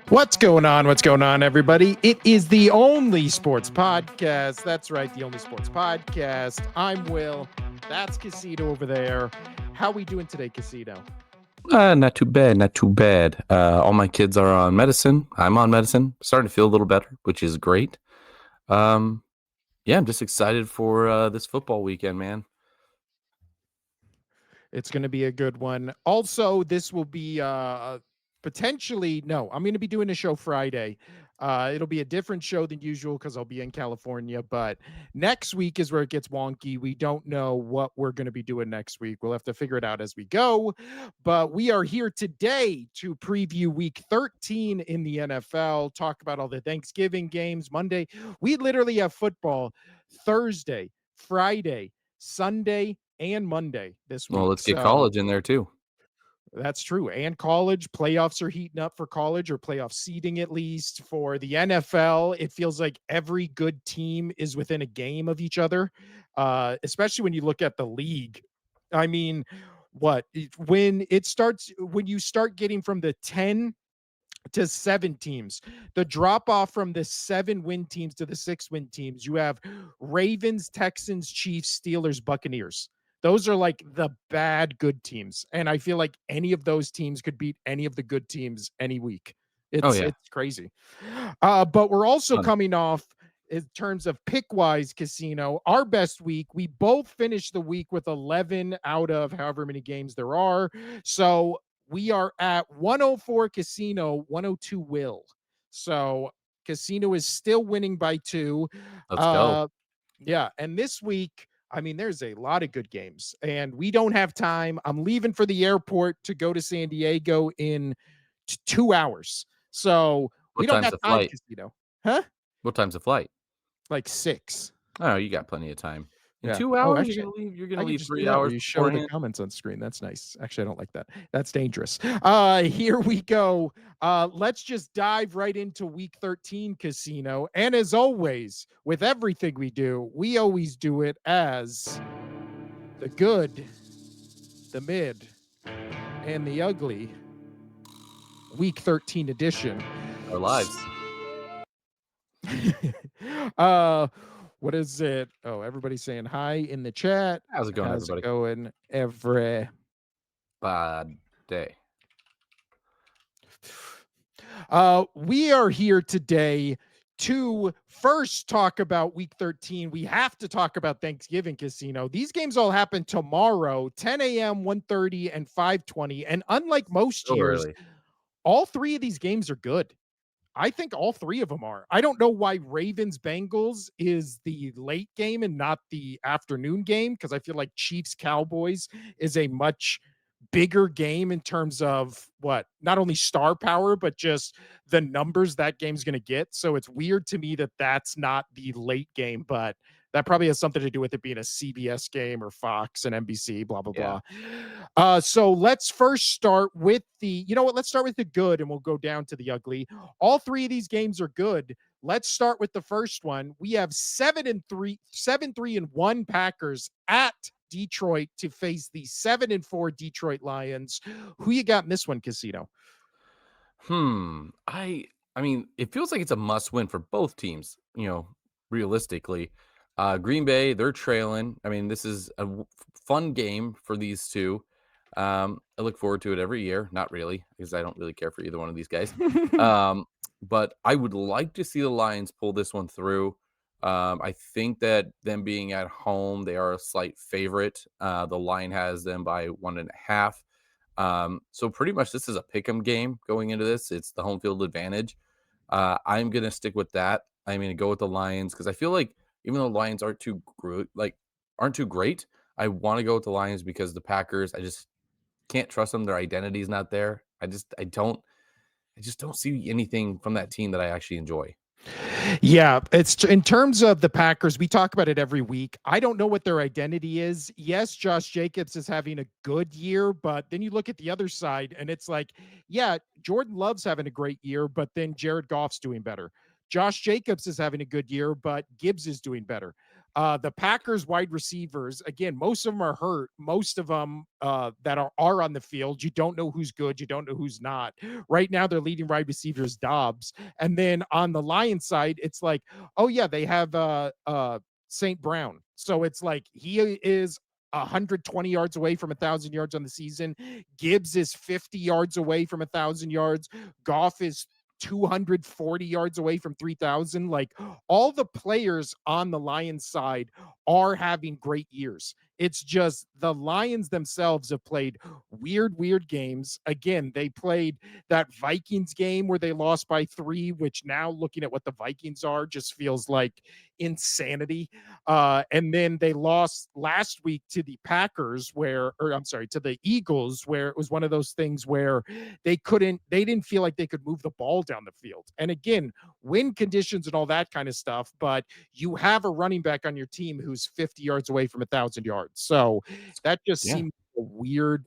What's going on? What's going on, everybody? It is the only sports podcast. That's right, the only sports podcast. I'm Will. That's Casito over there. How we doing today, Casito? Not too bad, not too bad. All my kids are on medicine. I'm on medicine. Starting to feel a little better, which is great. Um, yeah, I'm just excited for this football weekend, man. It's going to be a good one. Also, this will be potentially, no, I'm going to be doing a show Friday. It'll be a different show than usual because I'll be in California. But next week is where it gets wonky. We don't know what we're going to be doing next week. We'll have to figure it out as we go. But we are here today to preview week 13 in the NFL, talk about all the Thanksgiving games. Monday, we literally have football Thursday, Friday, Sunday, and Monday this Well, week. let's get So college in there too. that's true. And college playoffs are heating up for college, or playoff seeding at least. For the NFL, it feels like every good team is within a game of each other, especially when you look at the league. I mean, when you start getting from the 10 to 7 teams. The drop off from the 7-win teams to the 6-win teams. You have Ravens, Texans, Chiefs, Steelers, Buccaneers. Those are like the bad good teams. And I feel like any of those teams could beat any of the good teams any week. Oh It's yeah, it's crazy. But we're also fun. coming off in terms of pick wise, Casino, our best week. We both finished the week with 11 out of however many games there are. So we are at 104 Casino, 102 Will. So Casino is still winning by 2. Let's go. Uh yeah, and this week, I mean, there's a lot of good games, and we don't have time. I'm leaving for the airport to go to San Diego in 2 hours. So we What don't time's got the time, flight? Casino. Huh? What time's the flight? Like 6. Oh, you got plenty of time. In Yeah. two Oh, hours, actually, you're gonna I could leave just do 3 that where hours you show the beforehand. comments on screen. That's nice. Actually, I don't like that. That's dangerous. Here we go. Let's just dive right into week 13 Casino. And as always, with everything we do, we always do it as the good, the mid, and the ugly week 13 edition. Our lives. uh what is it? Oh, everybody's saying hi in the chat. How's it going, How's it everybody? going? Bad day. We are here today to first talk about week 13. We have to talk about Thanksgiving Casino. These games all happen tomorrow, 10 a.m., 1:30, and 5:20. And unlike most So years, early. all three of these games are good. I think all three of them are. I don't know why Ravens Bengals is the late game and not the afternoon game, because I feel like Chiefs Cowboys is a much bigger game in terms of what not only star power but just the numbers that game's going to get. So it's weird to me that that's not the late game, but that probably has something to do with it being a CBS game or Fox and NBC, blah blah Yeah. blah. So let's first start with let's start with the good and we'll go down to the ugly. All three of these games are good. Let's start with the first one. We have 7-3-1 Packers at Detroit to face the 7-4 Detroit Lions. Who you got in this one, Casino? I mean, it feels like it's a must win for both teams, realistically. Green Bay, they're trailing. I mean, this is a fun game for these two. I look forward to it every year. Not really, because I don't really care for either one of these guys. But I would like to see the Lions pull this one through. I think that them being at home, they are a slight favorite. The line has them by 1.5. So pretty much this is a pick 'em game going into this. It's the home field advantage. I'm gonna stick with that. I'm gonna go with the Lions because I feel like even though the Lions aren't too great, I want to go with the Lions because the Packers, I just can't trust them. Their identity's not there. I just don't see anything from that team that I actually enjoy. Yeah, it's in terms of the Packers, we talk about it every week. I don't know what their identity is. Yes, Josh Jacobs is having a good year, but then you look at the other side and it's like, yeah, Jordan Love's having a great year, but then Jared Goff's doing better. Josh Jacobs is having a good year, but Gibbs is doing better. The Packers wide receivers, again, most of them are hurt. Most of them that are on the field, you don't know who's good, you don't know who's not. Right now, their leading wide receiver is Dobbs, and then on the Lions side, it's like, oh yeah, they have St. Brown, so it's like he is 120 yards away from 1,000 yards on the season. Gibbs is 50 yards away from 1,000 yards. Goff is 240 yards away from 3,000. Like all the players on the Lions side are having great years. It's just the Lions themselves have played weird games. Again, they played that Vikings game where they lost by 3, which now looking at what the Vikings are just feels like insanity. And then they lost last week to the Packers, or I'm sorry, to the Eagles, where it was one of those things where they didn't feel like they could move the ball down the field. And again, win conditions and all that kind of stuff, but you have a running back on your team who's 50 yards away from 1,000 yards. So that just Yeah. seems a weird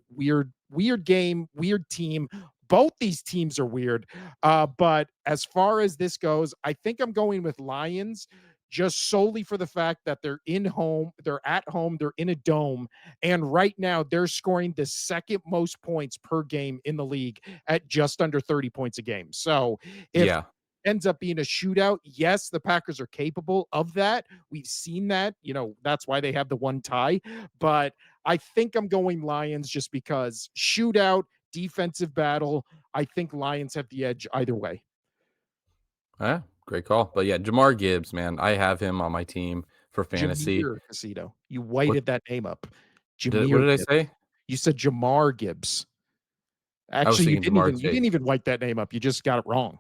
game, weird team. Both these teams are weird. But as far as this goes, I think I'm going with Lions just solely for the fact that they're at home, they're in a dome, and right now they're scoring the second most points per game in the league at just under 30 points a game. So if Yeah. ends up being a shootout, yes, the Packers are capable of that. We've seen that. That's why they have the one tie. But I think I'm going Lions just because shootout, defensive battle. I think Lions have the edge either way. Yeah, great call. But yeah, Jamar Gibbs, man, I have him on my team for fantasy. Jameer Casito. You What whited that name up. what Jameer did I Gibbs. say? You said Jamar Gibbs. I was Actually, thinking Jamar you didn't Chase. even white that name up. You just got it wrong.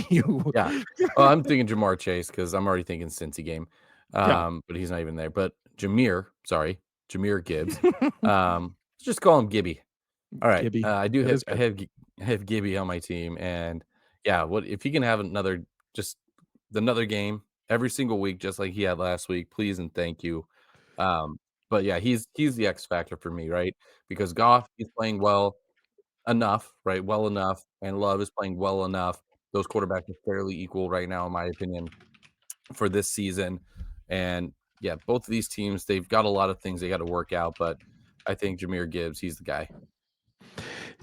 You Yeah. Well, I'm thinking Jamar Chase because I'm already thinking Cincy game. yeah. But he's not even there. But Jameer Gibbs. Let's just call him Gibby. All right. Gibby. I do That have is good. I have Gibby on my team, and yeah, what if he can have just another game every single week, just like he had last week, please and thank you. Um, but yeah, he's the X factor for me, right? Because Goff, he's playing well enough, right? Well enough, and Love is playing well enough. Those quarterbacks are fairly equal right now, in my opinion, for this season. And yeah, both of these teams, they've got a lot of things they got to work out, but I think Jameer Gibbs, he's the guy.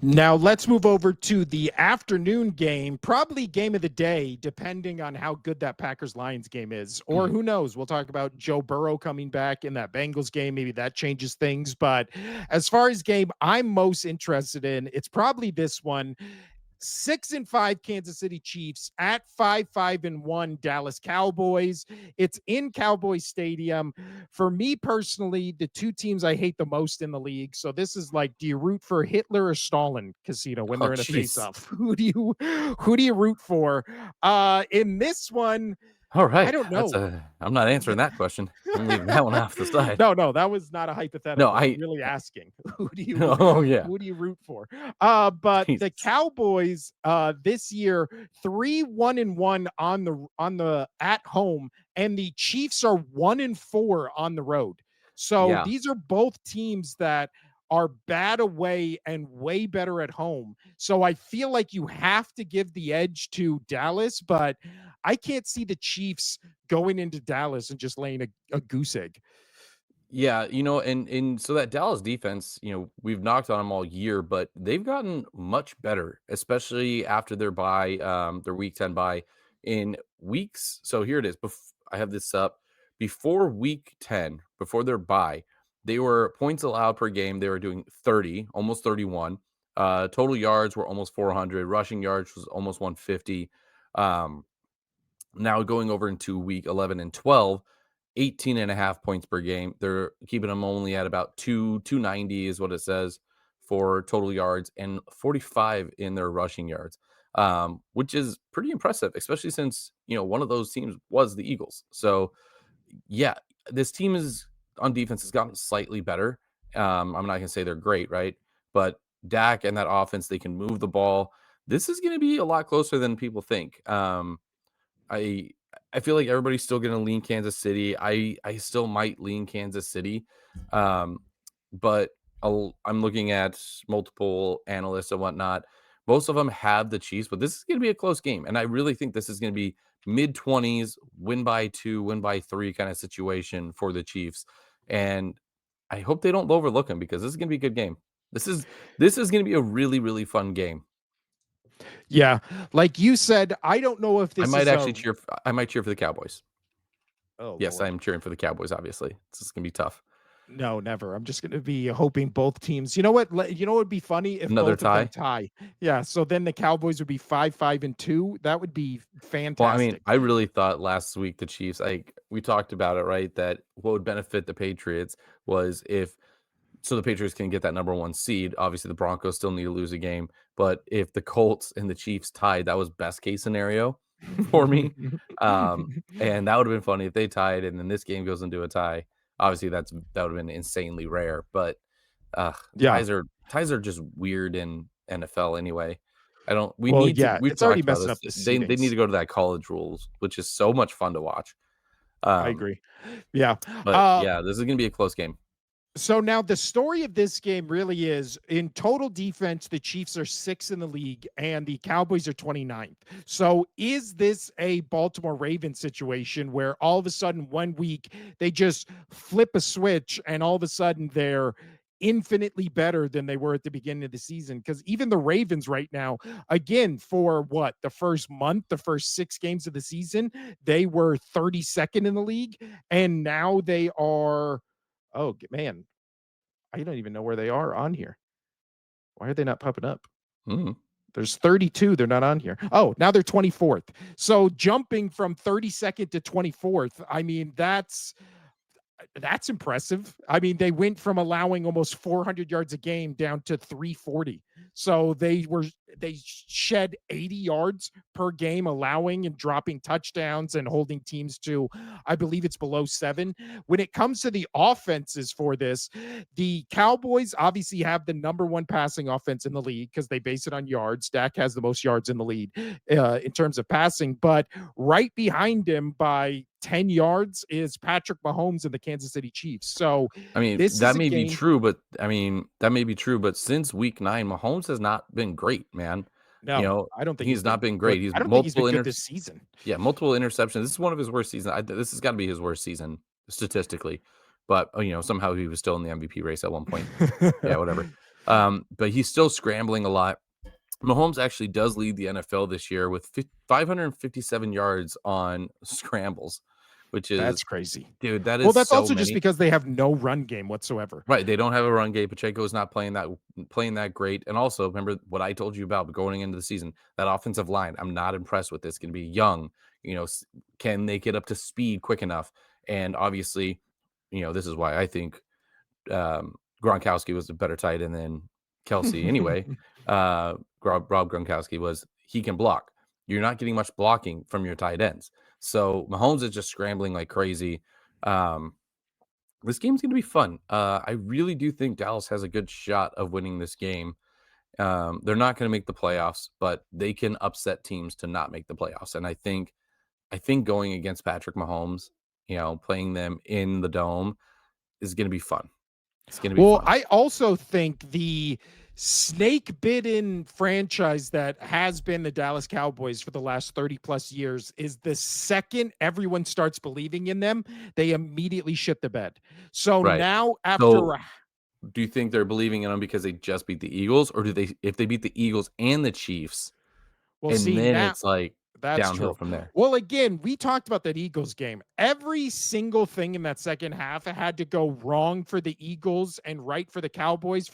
Now let's move over to the afternoon game, probably game of the day, depending on how good that Packers Lions game is. Or who knows? We'll talk about Joe Burrow coming back in that Bengals game. Maybe that changes things. But as far as game I'm most interested in, it's probably this one. 6-5 Kansas City Chiefs at 5-1 Dallas Cowboys. It's in Cowboys Stadium. For me personally, the two teams I hate the most in the league. So this is like, do you root for Hitler or Stalin, Casino, when Oh, they're in a jeez. face-off? Who do you root for? In this one, All I right. don't That's know. a I'm not answering that question. I'm leaving that one off the side. No, that was not a No, hypothetical. I'm I really asking. Who do you oh, yeah. who do you root for? But the Jesus. Cowboys this year 3-1-1 on the at home, and the Chiefs are 1-4 on the road. So Yeah. these are both teams that are bad away and way better at home. So I feel like you have to give the edge to Dallas, but I can't see the Chiefs going into Dallas and just laying a goose egg. Yeah, and so that Dallas defense, we've knocked on them all year, but they've gotten much better, especially after their week 10 bye in weeks. So here it is. I have this up. Before week 10, before their bye, they were points allowed per game. They were doing 30, almost 31. Total yards were almost 400. Rushing yards was almost 150. Um, Now going over into week 11 and 12, 18 and a half points per game. They're keeping them only at about 290 is what it says for total yards and 45 in their rushing yards, which is pretty impressive, especially since, one of those teams was the Eagles. So yeah, this team is on defense has gotten slightly better. I'm not going to say they're great, right? But Dak and that offense, they can move the ball. This is going to be a lot closer than people think. I I feel like everybody's still gonna lean Kansas City. I still might lean Kansas City, um, but I'm looking at multiple analysts and whatnot. Most of them have the Chiefs, but this is going to be a close game, and I really think this is going to be mid 20s, win by 2, win by 3 kind of situation for the Chiefs. And I hope they don't overlook them because this is going to be a good game. This is this is going to be a really really fun game. Yeah, like you said, I don't know if I this might is actually a cheer. I might cheer for the Cowboys. oh Yes, lord. I'm cheering for the Cowboys. Obviously, this is going to be tough. No, never. I'm just going to be hoping both teams. You know what? You know what would be funny if Another both of them tie. tie. Yeah, so then the Cowboys would be 5-5-2. That would be Well, I mean, fantastic. I really thought last week the Chiefs. Like we talked about it, right? That what would benefit the Patriots was if so the Patriots can get that number 1 seed. Obviously, the Broncos still need to lose a game, but if the Colts and the Chiefs tied, that was best case scenario for me. And that would have been funny if they tied and then this game goes into a tie. Obviously, that would have been insanely rare, but Yeah. ties are just weird in NFL anyway. I don't Well, yeah, we've it's already talked about messing this. up the They need seedings. to go to that college rules, which is so much fun to watch. I Um, agree. Yeah. but Uh yeah, this is gonna be a close game. So now the story of this game really is in total defense, the Chiefs are sixth in the league and the Cowboys are 29th. So is this a Baltimore Ravens situation where all of a sudden 1 week they just flip a switch and all of a sudden they're infinitely better than they were at the beginning of the season? Because even the Ravens right now, again, for what the first month, the first 6 games of the season, they were 32nd in the league. And now they are, oh man, I don't even know where they are on here. Why are they not popping up? Mm. There's 32. They're not on here. Oh, now they're 24th. So jumping from 32nd to 24th, I mean, that's impressive. I mean, they went from allowing almost 400 yards a game down to 340. So they shed 80 yards per game, allowing and dropping touchdowns and holding teams to, I believe it's below 7. When it comes to the offenses for this, the Cowboys obviously have the number 1 passing offense in the league because they base it on yards. Dak has the most yards in the lead in terms of passing, but right behind him by 10 yards is Patrick Mahomes and the Kansas City Chiefs. So I mean, this is that a may be game. true, but I mean, that may be true, but since week 9, Mahomes has not been great, man. You No, know, I don't think he's he's not been been good. great. He's I don't think he's multiple been good inter this season. yeah, multiple interceptions. This is one of his worst seasons. This has got to be his worst season statistically. But somehow he was still in the MVP race at one point. Yeah, whatever. But he's still scrambling a lot. Mahomes actually does lead the NFL this year with 557 yards on scrambles, which That's is, crazy. dude, that Well, is that's so also just many. because they have no run game whatsoever. Right, they don't have a run game. Pacheco is not playing that great. And also, remember what I told you about going into the season. That offensive line, I'm not impressed with. This going to be young. Can they get up to speed quick enough? And obviously, this is why I think Gronkowski was a better tight end than Kelsey. Anyway, Rob Gronkowski was he can block. You're not getting much blocking from your tight ends. So Mahomes is just scrambling like crazy. Um, this game's going to be fun. I really do think Dallas has a good shot of winning this game. They're not going to make the playoffs, but they can upset teams to not make the playoffs. And I think going against Patrick Mahomes, playing them in the dome is going to be fun. It's going to be Well, fun. I also think the snake bitten franchise that has been the Dallas Cowboys for the last 30 plus years is the second everyone starts believing in them, they immediately shit the bed. So Right. now, after So do you think they're believing in them because they just beat the Eagles, or do they if they beat the Eagles and the Chiefs, well, and see, then now it's like that's downhill true. from there? Well, again, we talked about that Eagles game. Every single thing in that second half had to go wrong for the Eagles and right for the Cowboys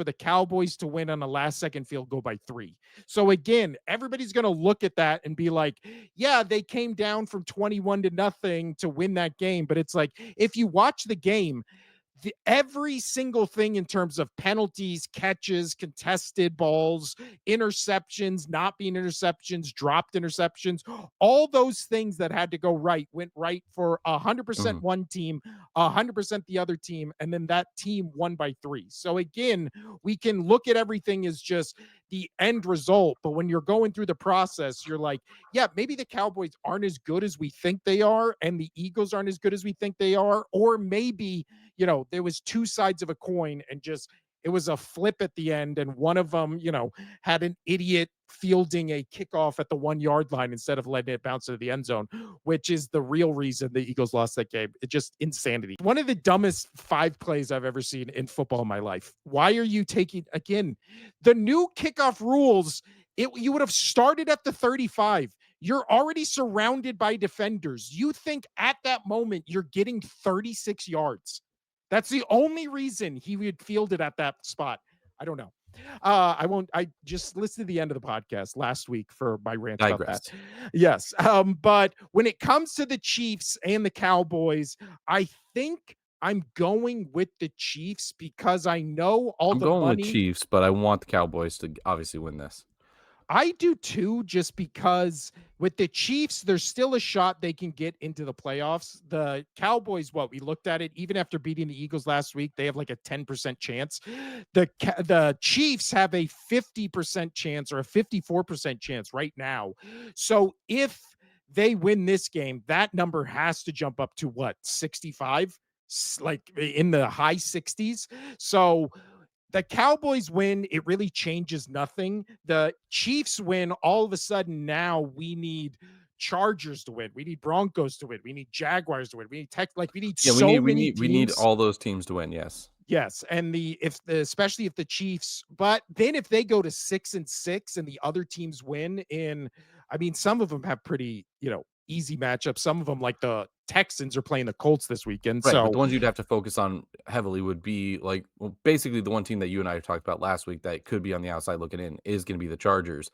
to win on a last second field goal by 3. So again, everybody's going to look at that and be like, yeah, they came down from 21 to nothing to win that game, but it's like if you watch the game, every single thing in terms of penalties, catches, contested balls, interceptions, not being interceptions, dropped interceptions, all those things that had to go right went right for 100% Mhm, one team, 100% the other team, and then that team won by 3. So again, we can look at everything as just the end result, but when you're going through the process, you're like, yeah, maybe the Cowboys aren't as good as we think they are, and the Eagles aren't as good as we think they are, or maybe there was two sides of a coin and just it was a flip at the end and one of them, had an idiot fielding a kickoff at the 1 yard line instead of letting it bounce into the end zone, which is the real reason the Eagles lost that game. It's just insanity. One of the dumbest 5 plays I've ever seen in football in my life. Why are you taking, again, the new kickoff rules? You would have started at the 35. You're already surrounded by defenders. You think at that moment you're getting 36 yards. That's the only reason he would field it at that spot. I don't know. I won't. I just listened to the end of the podcast last week for my rant about that. Digress. Yes. But when it comes to the Chiefs and the Cowboys, I think I'm going with the Chiefs because I know all I'm the going with money. Chiefs, but I want the Cowboys to obviously win this. I do too, just because with the Chiefs, there's still a shot they can get into the playoffs. The Cowboys, what we looked at it, even after beating the Eagles last week, they have like a 10% chance. The Chiefs have a 50% chance or a 54% chance right now. So if they win this game, that number has to jump up to what, 65? Like in the high 60s. So the Cowboys win, it really changes nothing. The Chiefs win, all of a sudden now we need Chargers to win. We need Broncos to win. We need Jaguars to win. We need we need Yeah, so many we need teams. all those teams to win. Yes. Yes, and especially if the Chiefs, but then if they go to 6-6 and the other teams win I mean, some of them have pretty, easy matchups. Some of them, like the Texans, are playing the Colts this weekend. Right, but So the ones you'd have to focus on heavily would be like, well, basically the one team that you and I talked about last week that could be on the outside looking in is going to be the Chargers,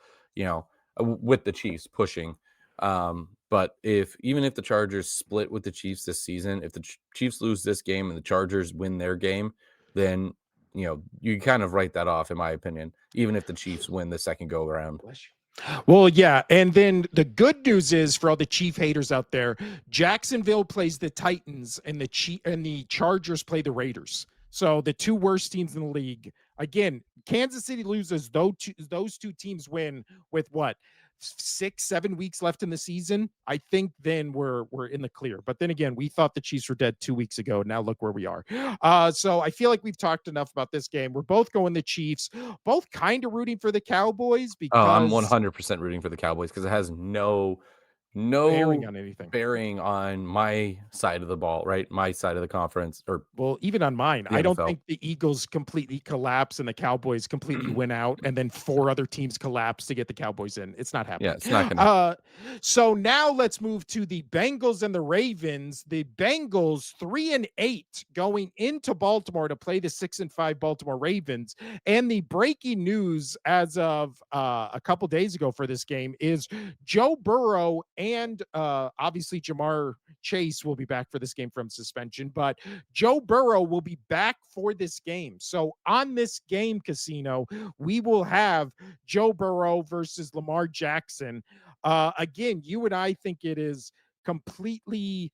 with the Chiefs pushing. But even if the Chargers split with the Chiefs this season, if the Chiefs lose this game and the Chargers win their game, then you kind of write that off, in my opinion. Even if the Chiefs win the second go around. well, yeah. And then the good news is for all the Chief haters out there, Jacksonville plays the Titans and the Chargers play the Raiders. So the two worst teams in the league. Again, Kansas City loses, those two teams win with what? 6-7 weeks left in the season. I think then we're in the clear. But then again, we thought the Chiefs were dead 2 weeks ago. Now look where we are. So I feel like we've talked enough about this game. We're both going the Chiefs, both kind of rooting for the Cowboys Oh, I'm because 100% rooting for the Cowboys because it has bearing no on anything. bearing on my side of the ball, right? My side of the conference or Well, even on mine, the I don't NFL. think the Eagles completely collapse and the Cowboys completely win out, and then 4 other teams collapse to get the Cowboys in. It's not Yeah, happening. it's not gonna. So now let's move to the Bengals and the Ravens. The Bengals 3-8 going into Baltimore to play the 6-5 Baltimore Ravens. And the breaking news as of a couple days ago for this game is Joe Burrow and obviously Jamar Chase will be back for this game from suspension, but Joe Burrow will be back for this game. So on this game, Casino, we will have Joe Burrow versus Lamar Jackson. Again, you and I think it is completely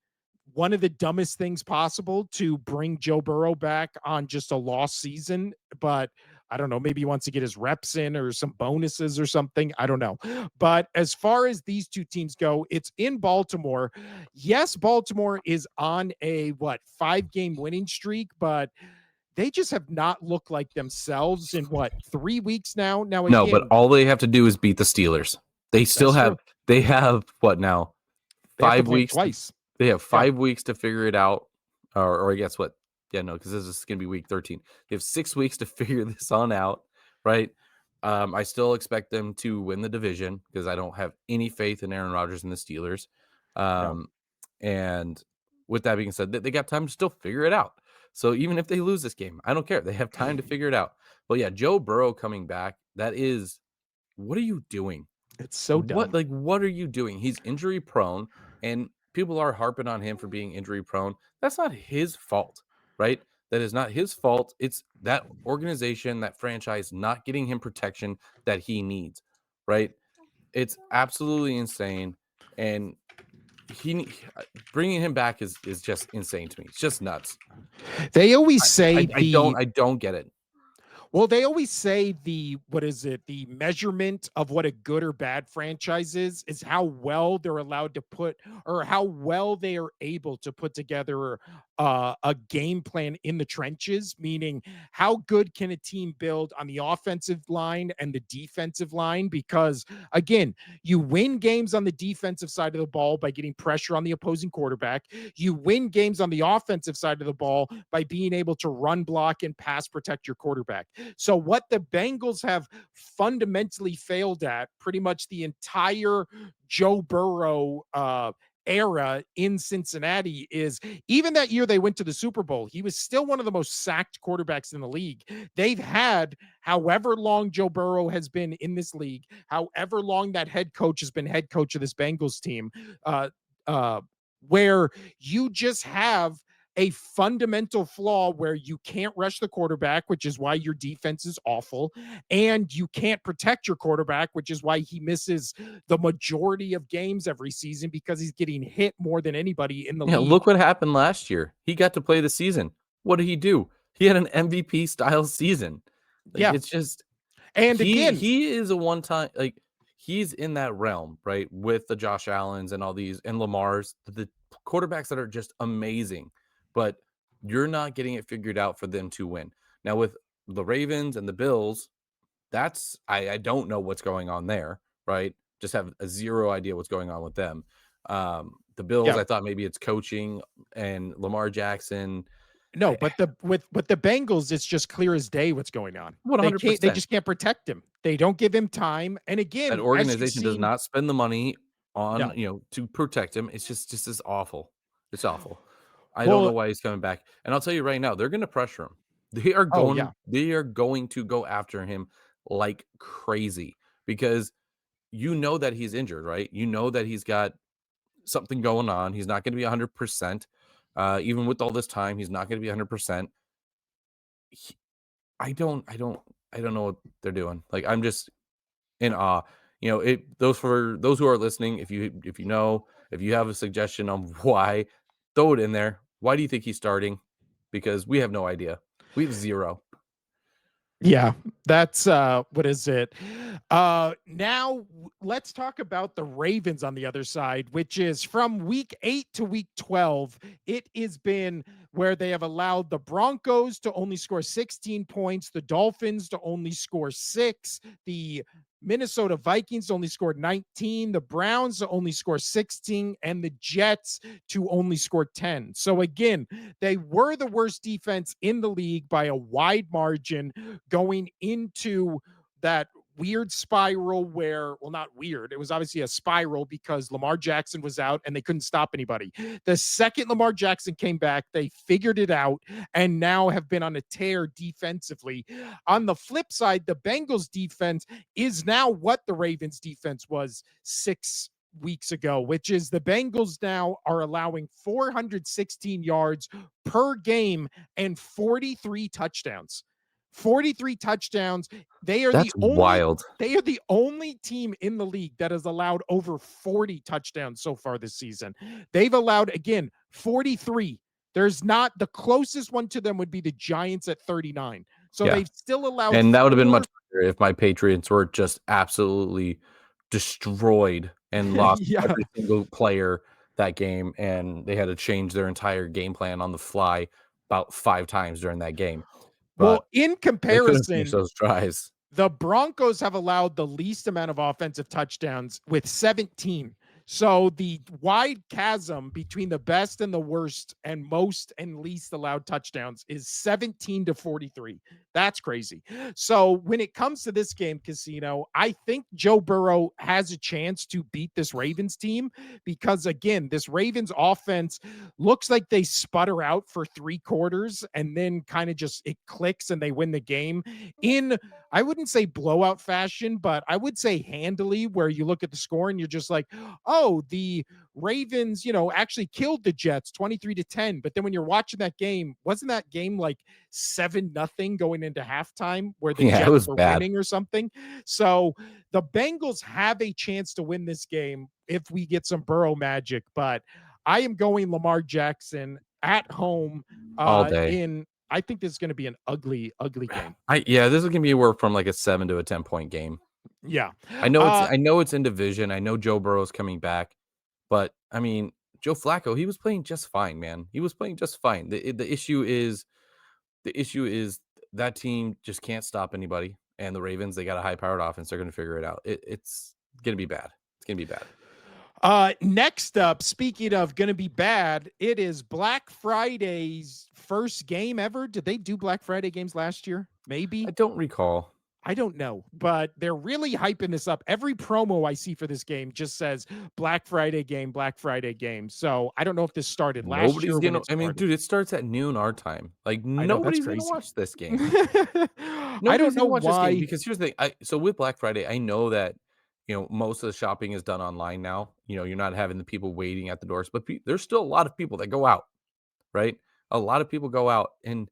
one of the dumbest things possible to bring Joe Burrow back on just a lost season, but I don't know, maybe he wants to get his reps in or some bonuses or something. I don't know. But as far as these two teams go, it's in Baltimore. Yes, Baltimore is on a 5-game winning streak, but they just have not looked like themselves in 3 weeks now. Now No, but again, all they have to do is beat the Steelers. They still that's have true. they have what now? They have to 5 play them weeks to twice. they have Yeah, 5 weeks to figure it out, or I guess what? Yeah, no, because this is gonna be week 13. They have 6 weeks to figure this on out, right? I still expect them to win the division because I don't have any faith in Aaron Rodgers and the Steelers. no. Um, and with that being said, they got time to still figure it out. So even if they lose this game, I don't care. They have time to figure it out. But yeah, Joe Burrow coming back, that is, what are you doing? It's so dumb. What are you doing? He's injury prone, and people are harping on him for being injury prone. That's not his fault, right? That is not his fault. It's that organization, that franchise not getting him protection that he needs, right? It's absolutely insane, and bringing him back is just insane to me. It's just nuts. They always say I don't get it. Well, they always say the what is it? The measurement of what a good or bad franchise is how well they're allowed to put or how well they are able to put together a game plan in the trenches, meaning how good can a team build on the offensive line and the defensive line? Because again, you win games on the defensive side of the ball by getting pressure on the opposing quarterback. You win games on the offensive side of the ball by being able to run block and pass protect your quarterback. So, what the Bengals have fundamentally failed at pretty much the entire Joe Burrow era in Cincinnati is even that year they went to the Super Bowl, he was still one of the most sacked quarterbacks in the league. They've had however long Joe Burrow has been in this league, however long that head coach has been head coach of this Bengals team, uh, uh, where you just have a fundamental flaw where you can't rush the quarterback, which is why your defense is awful, and you can't protect your quarterback, which is why he misses the majority of games every season because he's getting hit more than anybody in the Yeah, league. look what happened last year. He got to play the season. What did he do? He had an MVP style season. Like, Yeah. it's just And he again, he is a one time, like, he's in that realm, right? With the Josh Allens and all these and Lamar's, the quarterbacks that are just amazing, but you're not getting it figured out for them to win. Now with the Ravens and the Bills, that's I don't know what's going on there, right? Just have a zero idea what's going on with them. The Bills, yeah, I thought maybe it's coaching and Lamar Jackson. no, I but with the Bengals, it's just clear as day what's going on. They 100%. just can't protect him. They don't give him time. And That again, as you've organization does seen, not spend the money on, no. to protect him. It's just is awful. It's awful. I don't know Well, why he's coming back. And I'll tell you right now, they're gonna pressure him. oh yeah. They are going to go after him like crazy because you know that he's injured, right? You know that he's got something going on. He's not gonna be 100%. Even with all this time, he's not gonna be 100%. He I don't know what they're doing. Like, I'm just in awe. It those for those who are listening, if you know, if you have a suggestion on why, throw it in there. Why do you think he's starting? Because we have no idea. We have zero. Yeah, that's what is it? Now let's talk about the Ravens on the other side, which is from week 8 to week 12. It has been where they have allowed the Broncos to only score 16 points, the Dolphins to only score 6, the Minnesota Vikings only scored 19, the Browns to only score 16, and the Jets to only score 10. So again, they were the worst defense in the league by a wide margin going into that weird spiral where, well, not weird, it was obviously a spiral because Lamar Jackson was out and they couldn't stop anybody. The second Lamar Jackson came back, they figured it out and now have been on a tear defensively. On the flip side, the Bengals defense is now what the Ravens defense was 6 weeks ago, which is the Bengals now are allowing 416 yards per game and 43 touchdowns. 43 touchdowns. They are the That's only wild. they are the only team in the league that has allowed over 40 touchdowns so far this season. They've allowed again 43. There's not the closest one to them would be the Giants at 39. So Yeah. they've still allowed And that would have been much four. better if my Patriots were just absolutely destroyed and lost Yeah. every single player that game, and they had to change their entire game plan on the fly about 5 times during that game. Well, But in they couldn't finish comparison, those drives. the Broncos have allowed the least amount of offensive touchdowns with 17. So the wide chasm between the best and the worst and most and least allowed touchdowns is 17 to 43. That's crazy. So when it comes to this game, Casino, I think Joe Burrow has a chance to beat this Ravens team because, again, this Ravens offense looks like they sputter out for 3 quarters and then kind of just it clicks and they win the game in, I wouldn't say blowout fashion, but I would say handily, where you look at the score and you're just like, oh, the Ravens, actually killed the Jets 23 to 10. But then when you're watching that game, wasn't that game like 7-0 going into halftime where the Yeah, it Jets was were bad. winning or something? So the Bengals have a chance to win this game if we get some Burrow magic, but I am going Lamar Jackson at home All day. in I think this is going to be an ugly, ugly game. Yeah, this is gonna be anywhere from like a 7 to a 10-point game. Yeah. I Uh, know it's in division. I know Joe Burrow's coming back, but I mean, Joe Flacco, he was playing just fine, man. He was playing just fine. The issue is that team just can't stop anybody. And the Ravens, they got a high powered offense. They're going to figure it out. It's going to be bad. It's going to be bad. Next up, speaking of going to be bad, it is Black Friday's first game ever. Did they do Black Friday games last year? I Maybe. don't recall. I don't know, but they're really hyping this up. Every promo I see for this game just says Black Friday game, Black Friday game. So I don't know if this started last year Nobody's or when going to, it I mean, started. dude, it starts at noon our time. Like, I know that's nobody's going to crazy. watch this game. I don't Nobody's know gonna watch this game why. because here's the thing. So with Black Friday, I know that most of the shopping is done online now. You're not having the people waiting at the doors, but there's still a lot of people that go out, right? A lot of people go out, and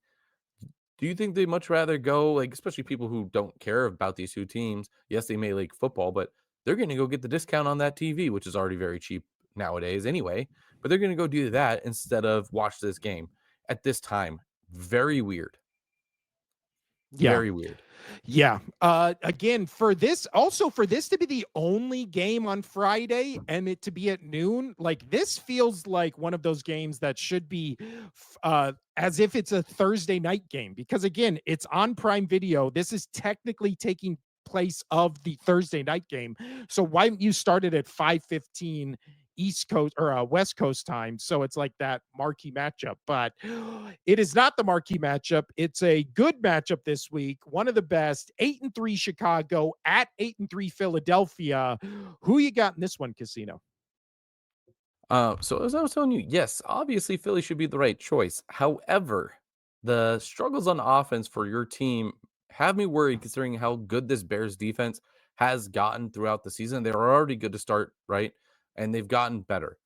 do you think they'd much rather go, like, especially people who don't care about these two teams? Yes, they may like football, but they're going to go get the discount on that TV, which is already very cheap nowadays anyway. But they're going to go do that instead of watch this game at this time. Very weird. Yeah. Very weird. Yeah. Again, for this to be the only game on Friday and it to be at noon, like this feels like one of those games that should be as if it's a Thursday night game because again, it's on Prime Video. This is technically taking place of the Thursday night game. So why don't you start it at 5:15 East Coast or West Coast time? So it's like that marquee matchup, but it is not the marquee matchup. It's a good matchup this week. One of the best. 8-3 Chicago at 8-3 Philadelphia. Who you got in this one, Casino? So as I was telling you, yes, obviously Philly should be the right choice. However, the struggles on offense for your team have me worried considering how good this Bears defense has gotten throughout the season. They were already good to start, right? And they've gotten better.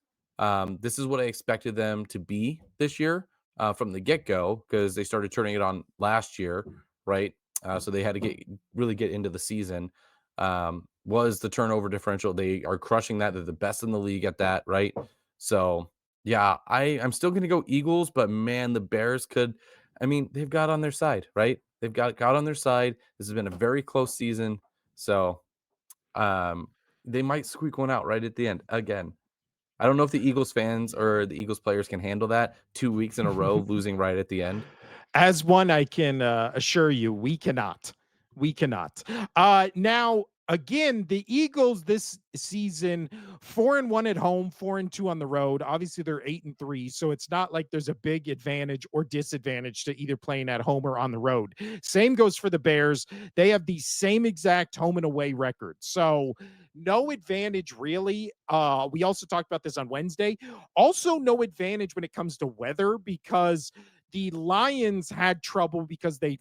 This is what I expected them to be this year from the get-go because they started turning it on last year, right? So they had to really get into the season. Was the turnover differential. They are crushing that. They're the best in the league at that, right? So yeah, I'm still gonna go Eagles, but man, the Bears could. I mean, they've got on their side, right? They've got on their side. This has been a very close season, so um, they might squeak one out right at the end again. I don't know if the Eagles fans or the Eagles players can handle that 2 weeks in a row losing right at the end. As one, I can assure you, we cannot. We cannot. Now, again, the Eagles this season 4-1 at home, 4-2 on the road. Obviously, they're 8-3, so it's not like there's a big advantage or disadvantage to either playing at home or on the road. Same goes for the Bears. They have the same exact home and away record, so no advantage really. We also talked about this on Wednesday. Also, no advantage when it comes to weather because the Lions had trouble because they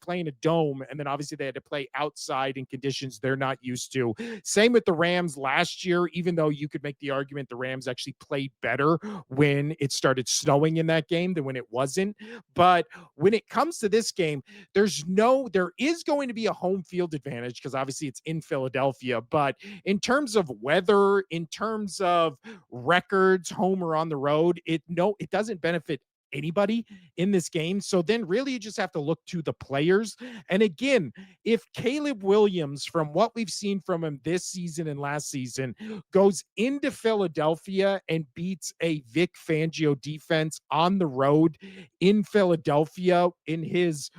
play in a dome and then obviously they had to play outside in conditions they're not used to. Same with the Rams last year, even though you could make the argument the Rams actually played better when it started snowing in that game than when it wasn't. But when it comes to this game, there is going to be a home field advantage because obviously it's in Philadelphia. But in terms of weather, in terms of records, home or on the road, it doesn't benefit anybody in this game. So then really you just have to look to the players. And again, if Caleb Williams, from what we've seen from him this season and last season, goes into Philadelphia and beats a Vic Fangio defense on the road in Philadelphia in his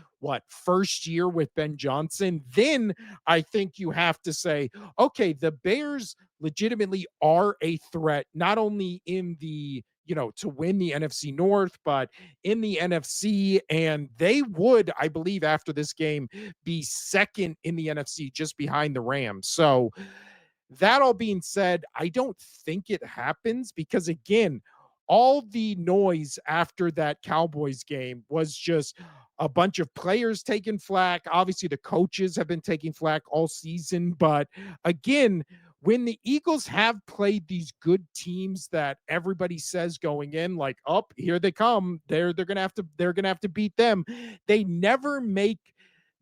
first year with Ben Johnson, then I think you have to say, okay, the Bears legitimately are a threat, not only in the to win the NFC North, but in the NFC. And they would, I believe, after this game, be second in the NFC just behind the Rams. So, that all being said, I don't think it happens because, again, all the noise after that Cowboys game was just a bunch of players taking flack. Obviously, the coaches have been taking flack all season. But again, when the Eagles have played these good teams that everybody says going in, like, up here they come, they're gonna have to beat them. They never make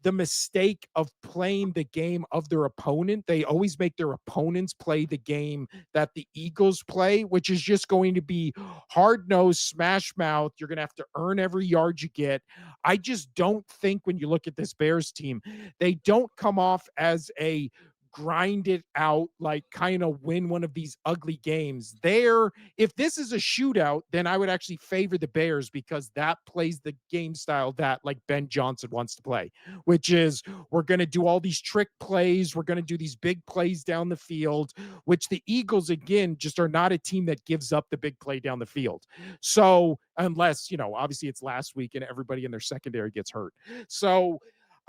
the mistake of playing the game of their opponent. They always make their opponents play the game that the Eagles play, which is just going to be hard nosed, smash mouth. You're going to have to earn every yard you get. I just don't think when you look at this Bears team, they don't come off as a grind it out, like kind of win one of these ugly games. If this is a shootout, then I would actually favor the Bears because that plays the game style that like Ben Johnson wants to play, which is we're going to do all these trick plays. We're going to do these big plays down the field, which the Eagles, again, just are not a team that gives up the big play down the field. So, unless, obviously it's last week and everybody in their secondary gets hurt. So,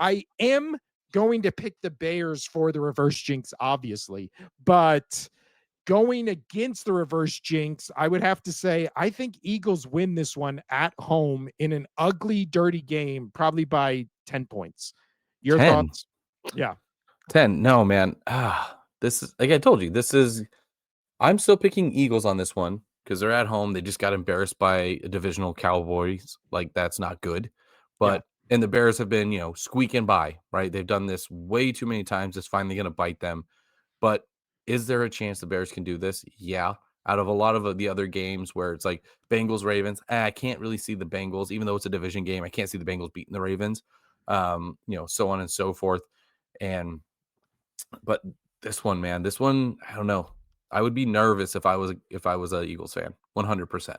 I am going to pick the Bears for the reverse jinx, obviously, but going against the reverse jinx, I would have to say I think Eagles win this one at home in an ugly, dirty game, probably by 10 points. Your 10. thoughts? Yeah, 10. No, man. This is like I told you, I'm still picking Eagles on this one because they're at home. They just got embarrassed by a divisional Cowboys. Like, that's not good. yeah. And the Bears have been, squeaking by, right? They've done this way too many times. It's finally going to bite them. But is there a chance the Bears can do this? Yeah. Out of a lot of the other games where it's like Bengals, Ravens, I can't really see the Bengals, even though it's a division game. I can't see the Bengals beating the Ravens, so on and so forth. And but this one, man, this one, I don't know. I would be nervous if I was a Eagles fan, 100%.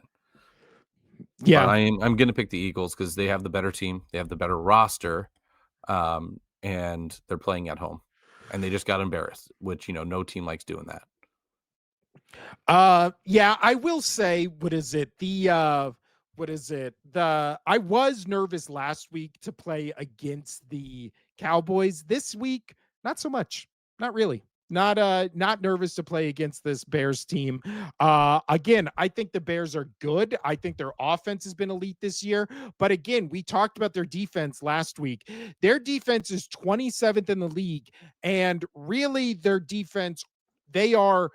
But Yeah. I'm gonna pick the Eagles because they have the better team, they have the better roster, and they're playing at home, and they just got embarrassed, which no team likes doing that. Yeah, I will say, what is it? What is it? I was nervous last week to play against the Cowboys. This week, not so much. Not really. Not nervous to play against this Bears team. Again, I think the Bears are good. I think their offense has been elite this year, but again, we talked about their defense last week. Their defense is 27th in the league, and really their defense, they are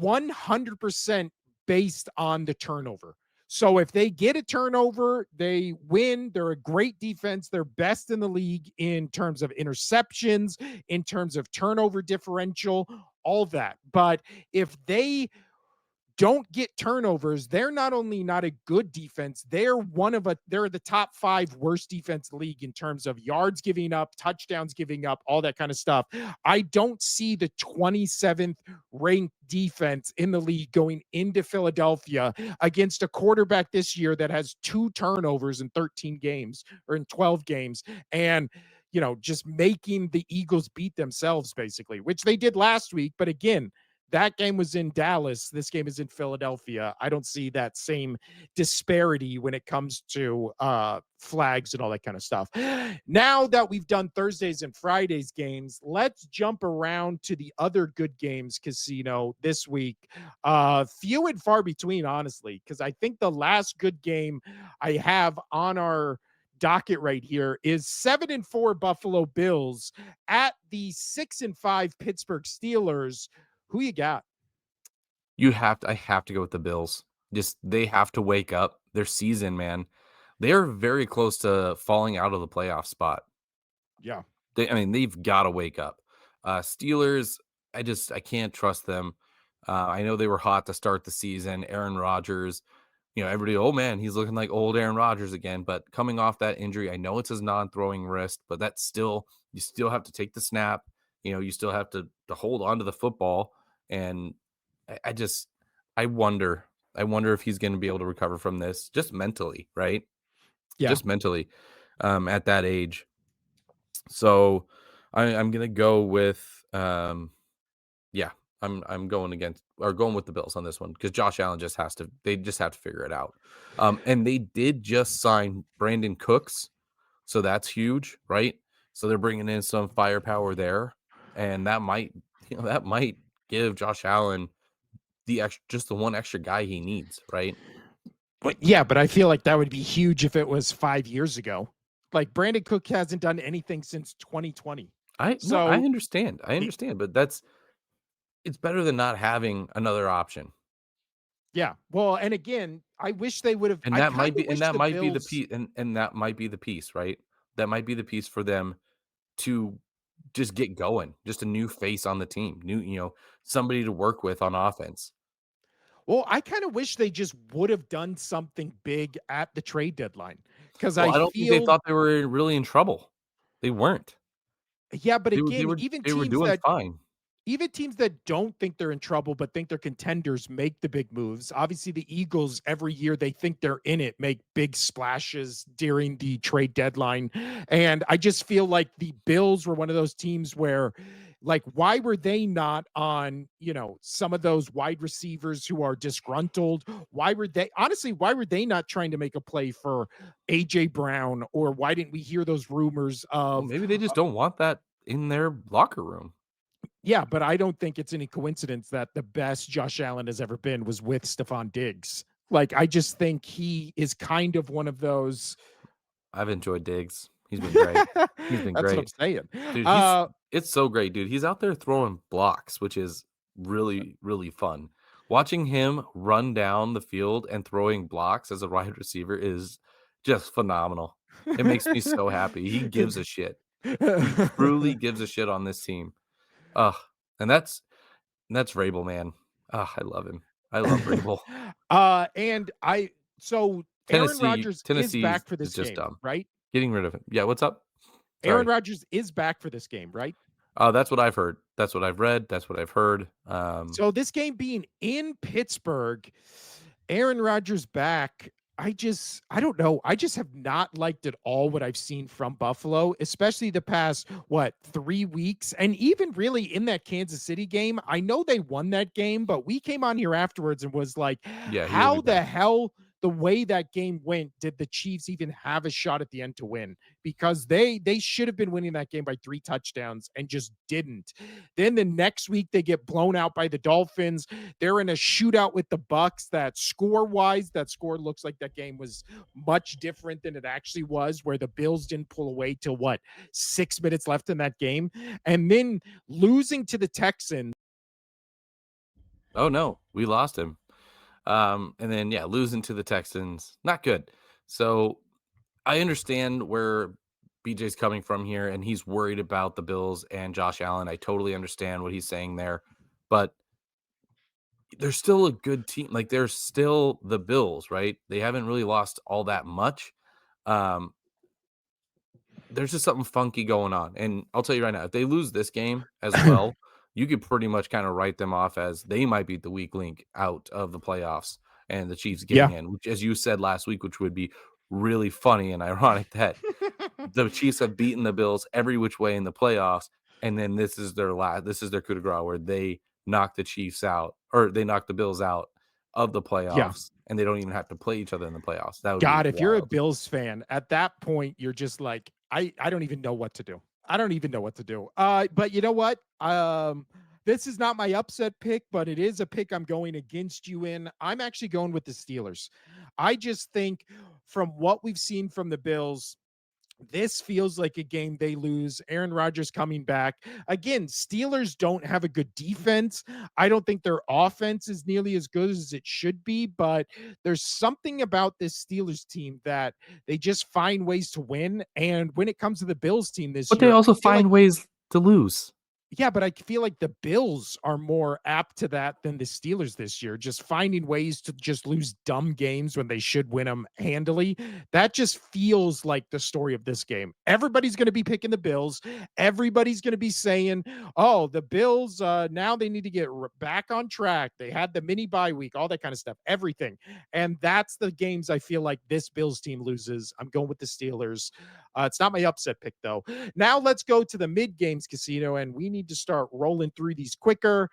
100% based on the turnover. So if they get a turnover, they win. They're a great defense. They're best in the league in terms of interceptions, in terms of turnover differential, all that. But if they don't get turnovers, they're not only not a good defense, they're the top 5 worst defense in the league in terms of yards giving up, touchdowns giving up, all that kind of stuff. I don't see the 27th ranked defense in the league going into Philadelphia against a quarterback this year that has 2 turnovers in 13 games or in 12 games, and just making the Eagles beat themselves basically, which they did last week. But again, that game was in Dallas. This game is in Philadelphia. I don't see that same disparity when it comes to flags and all that kind of stuff. Now that we've done Thursdays and Fridays games, let's jump around to the other good games casino this week. Few and far between, honestly, because I think the last good game I have on our docket right here is 7-4 Buffalo Bills at the 6-5 Pittsburgh Steelers. Who you got? I have to go with the Bills. Just they have to wake up. Their season, man. They are very close to falling out of the playoff spot. Yeah. They've got to wake up. Steelers, I can't trust them. I know they were hot to start the season. Aaron Rodgers, everybody, oh man, he's looking like old Aaron Rodgers again. But coming off that injury, I know it's his non-throwing wrist, but you still have to take the snap. You still have to hold on to the football. And I just, I wonder if he's going to be able to recover from this just mentally, right? Yeah. Just mentally, at that age. So I'm gonna go with yeah, I'm going with the Bills on this one because Josh Allen they just have to figure it out. And they did just sign Brandon Cooks, so that's huge, right? So they're bringing in some firepower there, and that might give Josh Allen just the one extra guy he needs, right? But yeah, but I feel like that would be huge if it was 5 years ago. Like Brandon Cook hasn't done anything since 2020. I no, I So understand, I the understand, but it's better than not having another option. yeah. Well, and again, I wish they would have And I that kind might of be and wish that the might be the Bills piece and that might be the piece, right? That might be the piece for them to just get going, just a new face on the team, new, somebody to work with on offense. Well, I kind of wish they just would have done something big at the trade deadline because Well, I I don't think they feel, thought they were really in trouble. They weren't. yeah, but They were they again, were they were doing fine. even teams that don't think they're in trouble but think they're contenders make the big moves. Obviously, the Eagles every year they think they're in it, make big splashes during the trade deadline. And I just feel like the Bills were one of those teams where like why were they not on, some of those wide receivers who are disgruntled? Why were they honestly, why were they not trying to make a play for AJ Brown, or why didn't we hear those rumors Well, of maybe they just don't want that in their locker room. yeah, but I don't think it's any coincidence that the best Josh Allen has ever been was with Stephon Diggs. Like, I just think he is kind of one of those. I've enjoyed Diggs. He's been great. He's been That's what I'm great. saying. Dude, he's Uh, it's so great, dude. He's out there throwing blocks, which is really, really fun. Watching him run down the field and throwing blocks as a wide receiver is just phenomenal. It makes me so happy. He gives a shit. He truly gives a shit on this team. Ugh, and that's Vrabel, man. Ugh, I love him. I love Vrabel. and I so Aaron Tennessee Rodgers is Tennessee back for is this just game, dumb. right? Getting rid of him. Yeah, what's up? Aaron Sorry. Rodgers is back for this game, right? That's what I've heard. That's what I've read. That's what I've heard. So this game being in Pittsburgh, Aaron Rodgers back. I don't know. I just have not liked at all what I've seen from Buffalo, especially the past, what, 3 weeks. And even really in that Kansas City game, I know they won that game, but we came on here afterwards and was like, Yeah, he will be how the back. hell the way that game went did the Chiefs even have a shot at the end to win? Because they should have been winning that game by 3 touchdowns and just didn't. Then the next week they get blown out by the Dolphins. They're in a shootout with the Bucks that score-wise, that score looks like that game was much different than it actually was, where the Bills didn't pull away till what, 6 minutes left in that game. And then losing to the Texans. Oh no, we lost him. And then yeah, losing to the Texans, not good. So I understand where BJ's coming from here, and he's worried about the Bills and Josh Allen. I totally understand what he's saying there, but they're still a good team. Like they're still the Bills, right? They haven't really lost all that much. Um, there's just something funky going on. And I'll tell you right now, if they lose this game as well, you could pretty much kind of write them off as they might be the weak link out of the playoffs and the Chiefs getting Yeah. in, which, as you said last week, which would be really funny and ironic that the Chiefs have beaten the Bills every which way in the playoffs. And then this is their coup de grace where they knock the Chiefs out or they knock the Bills out of the Yeah. playoffs and they don't even have to play each other in the playoffs. That would be God, if you're a wild. Bills fan, at that point, you're just like, I don't even know what to do. I don't even know what to do. But you know what? This is not my upset pick, but it is a pick I'm going against you in. I'm actually going with the Steelers. I just think from what we've seen from the Bills, this feels like a game they lose. Aaron Rodgers coming back. Again, Steelers don't have a good defense. I don't think their offense is nearly as good as it should be, but there's something about this Steelers team that they just find ways to win. And when it comes to the Bills team this But they year, I also feel like find ways to lose. yeah, but I feel like the Bills are more apt to that than the Steelers this year, just finding ways to just lose dumb games when they should win them handily. That just feels like the story of this game. Everybody's going to be picking the Bills. Everybody's going to be saying, "Oh, the Bills now they need to get back on track. They had the mini bye week, all that kind of stuff, everything." And that's the games I feel like this Bills team loses. I'm going with the Steelers. It's not my upset pick though. Now let's go to the mid games casino, and we need to start rolling through these quicker.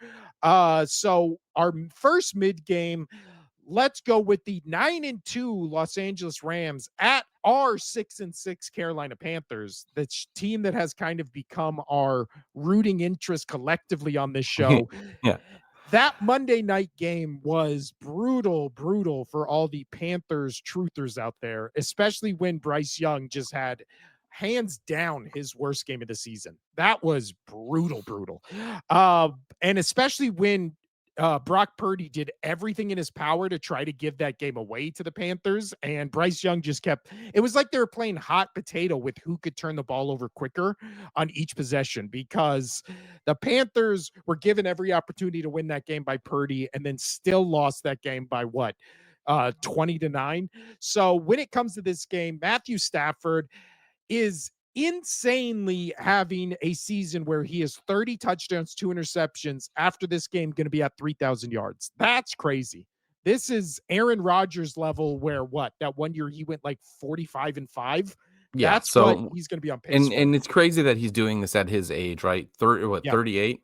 So our first mid game, let's go with the 9-2 Los Angeles Rams at our 6-6 Carolina Panthers. The team that has kind of become our rooting interest collectively on this show. Yeah. That Monday night game was brutal, brutal for all the Panthers truthers out there, especially when Bryce Young just had hands down his worst game of the season. That was brutal, brutal. And especially when Brock Purdy did everything in his power to try to give that game away to the Panthers, and Bryce Young just kept it was like they were playing hot potato with who could turn the ball over quicker on each possession because the Panthers were given every opportunity to win that game by Purdy and then still lost that game by what? 20-9. So when it comes to this game, Matthew Stafford is insanely having a season where he has 30 touchdowns, 2 interceptions. After this game, going to be at 3,000 yards. That's crazy. This is Aaron Rodgers level where what? That one year he went like 45-5. Yeah, That's what so he's going to be on pace and for. and it's crazy that he's doing this at his age, right? Yeah. 38?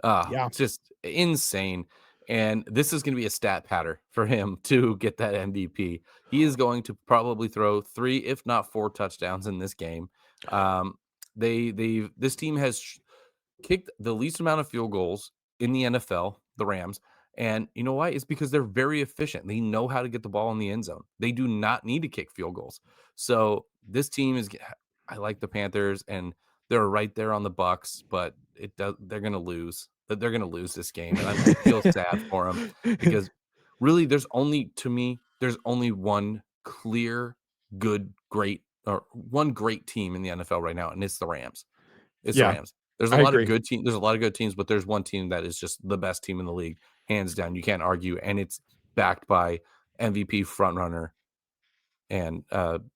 Yeah. It's just insane, and this is gonna be a stat pattern for him to get that MVP. He is going to probably throw 3, if not 4 touchdowns in this game. Um, this team has kicked the least amount of field goals in the NFL, the Rams. And you know why? It's because they're very efficient. They know how to get the ball in the end zone. They do not need to kick field goals. So this team is I like the Panthers and they're right there on the Bucks, but it does they're going to lose. They're going to lose this game and I feel sad for them because really there's only one clear good great or one great team in the NFL right now and it's the Rams. It's the Yeah, Rams. There's a I lot of agree. good teams. There's a lot of good teams, but there's one team that is just the best team in the league, hands down. You can't argue, and it's backed by MVP frontrunner and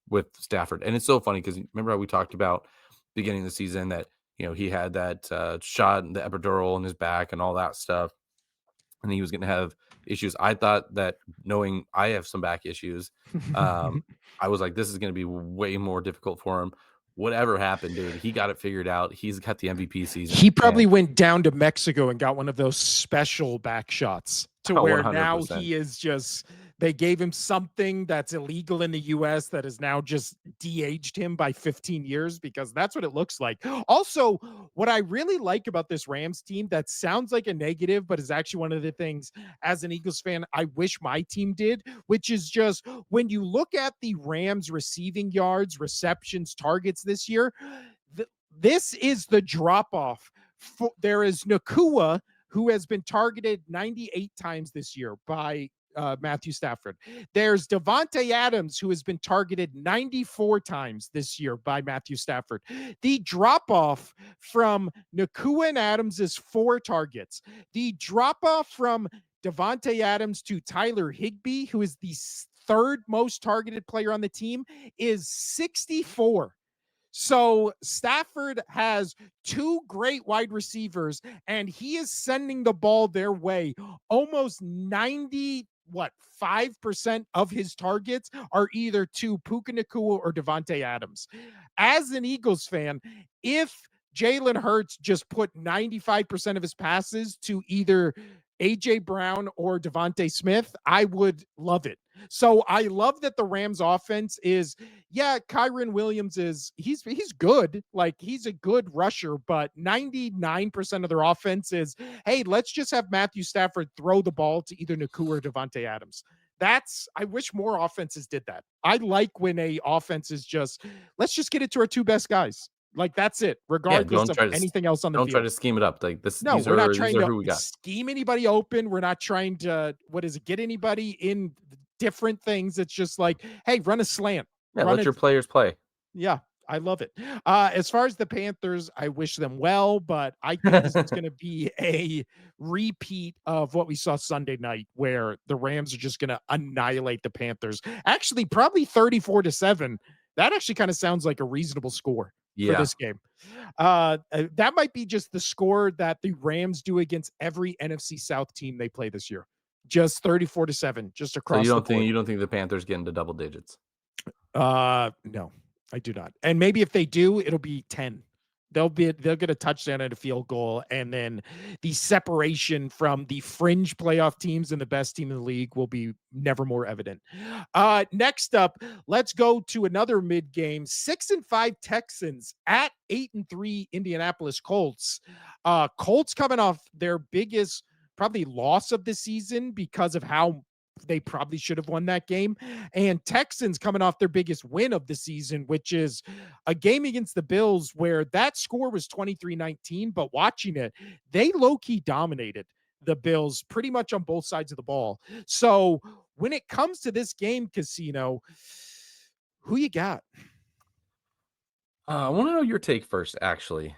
with Stafford. And it's so funny because remember how we talked about beginning of the season that he had that shot, the epidural in his back, and all that stuff, and he was going to have issues. I thought that knowing I have some back issues, um, I was like, this is going to be way more difficult for him. Whatever happened, dude, he got it figured out. He's got the MVP season, He probably and went down to Mexico and got one of those special back shots to where now 100%. he is just they gave him something that's illegal in the US that has now just de-aged him by 15 years because that's what it looks like. Also, what I really like about this Rams team that sounds like a negative, but is actually one of the things as an Eagles fan I wish my team did, which is just when you look at the Rams receiving yards, receptions, targets this year, this is the drop off. There is Nakua, who has been targeted 98 times this year by Matthew Stafford. There's Devontae Adams, who has been targeted 94 times this year by Matthew Stafford. The drop off from Nakua and Adams is 4 targets. The drop off from Devontae Adams to Tyler Higbee, who is the third most targeted player on the team, is 64. So Stafford has 2 great wide receivers, and he is sending the ball their way. Almost 5% of his targets are either to Puka Nacua or Devontae Adams. As an Eagles fan, if Jalen Hurts just put 95% of his passes to either AJ Brown or Devontae Smith, I would love it. So I love that the Rams offense is, yeah, Kyron Williams is he's good. Like he's a good rusher, but 99% of their offense is, hey, let's just have Matthew Stafford throw the ball to either Nakua or Devontae Adams. I wish more offenses did that. I like when a offense is just, let's just get it to our 2 best guys. Like that's it, Yeah, regardless of anything else on the don't try field. to scheme it up. Like this, No, these we're not are these trying are to who we got. scheme anybody open. We're not trying to, get anybody in different things. It's just like, hey, run a slant, Yeah, run let it. your players play. Yeah, I love it. As far as the Panthers, I wish them well, but I think this is going to be a repeat of what we saw Sunday night, where the Rams are just going to annihilate the Panthers. Actually, probably 34-7. That actually kind of sounds like a reasonable score for Yeah. this game. That might be just the score that the Rams do against every NFC South team they play this year. Just 34-7, just So across the board. you don't think the Panthers get into double digits? No, I do not. And maybe if they do, it'll be 10. They'll get a touchdown and a field goal, and then the separation from the fringe playoff teams and the best team in the league will be never more evident. Next up, let's go to another mid game. 6-5 Texans at 8-3 Indianapolis Colts. Colts coming off their biggest probably loss of the season because of how they probably should have won that game. And Texans coming off their biggest win of the season, which is a game against the Bills where that score was 23-19, but watching it, they low-key dominated the Bills pretty much on both sides of the ball. So when it comes to this game, Casino, who you got? I want to know your take first, actually.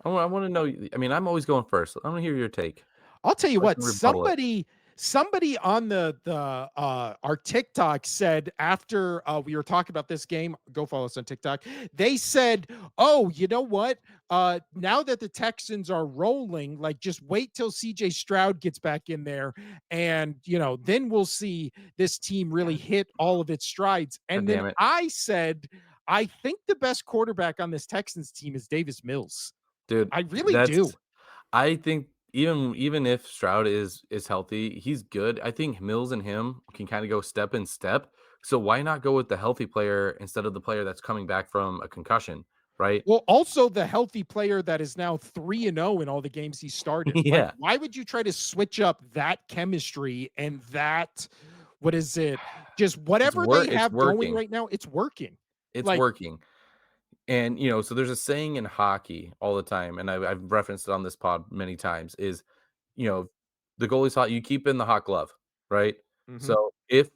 I want to know. I mean, I'm always going first. I want to hear your take I'll tell you so I what, can rebuttal it. somebody on our TikTok said after we were talking about this game, go follow us on TikTok. They said, "Oh, you know what? Now that the Texans are rolling, like just wait till CJ Stroud gets back in there and, then we'll see this team really hit all of its strides." God And then damn it, I said, "I think the best quarterback on this Texans team is Davis Mills." dude. I really That's. do. I think even if Stroud is healthy, he's good. I think Mills and him can kind of go step in step. So why not go with the healthy player instead of the player that's coming back from a concussion, right? Well, also the healthy player that is now 3-0 in all the games he started. Like, Yeah, why would you try to switch up that chemistry and that what is it? Just whatever they it's have going working. right now, it's working. It's Like, working. And, so there's a saying in hockey all the time, and I've referenced it on this pod many times, is, you know, the goalie's hot, you keep in the hot glove, right? mhm. So if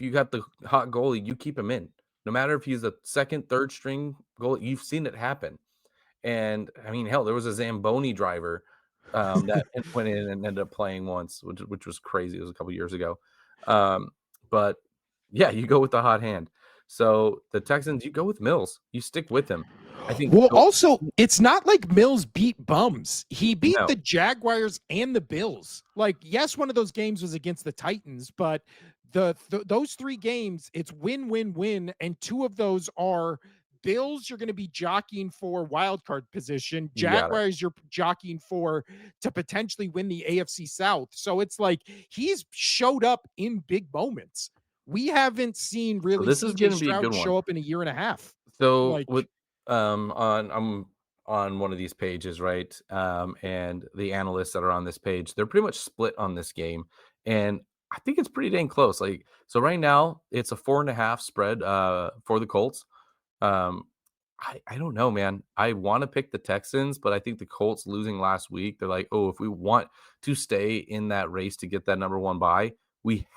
you got the hot goalie, you keep him in. No matter if he's a second, third string goalie, you've seen it happen. And I mean, hell, there was a Zamboni driver that went in and ended up playing once, which was crazy. It was a couple years ago. Um, but yeah, you go with the hot hand. So the Texans, you go with Mills. You stick with him. I think Well, go also, it's not like Mills beat bums. He beat no, the Jaguars and the Bills. Like, yes, one of those games was against the Titans, but those 3 games, it's win, win, win, and 2 of those are Bills. You're going to be jockeying for wild card position. you got it. Jaguars, you're jockeying for to potentially win the AFC South. So it's like he's showed up in big moments. We haven't seen So really this is CJ gonna be a good Stroud one. show up in a year and a half. So Like, with on I'm on one of these pages, right? And the analysts that are on this page, they're pretty much split on this game. And I think it's pretty dang close. Like, so right now it's a 4.5 spread for the Colts. Um, I don't know, man. I want to pick the Texans, but I think the Colts losing last week, they're like, oh, if we want to stay in that race to get that number one bye, we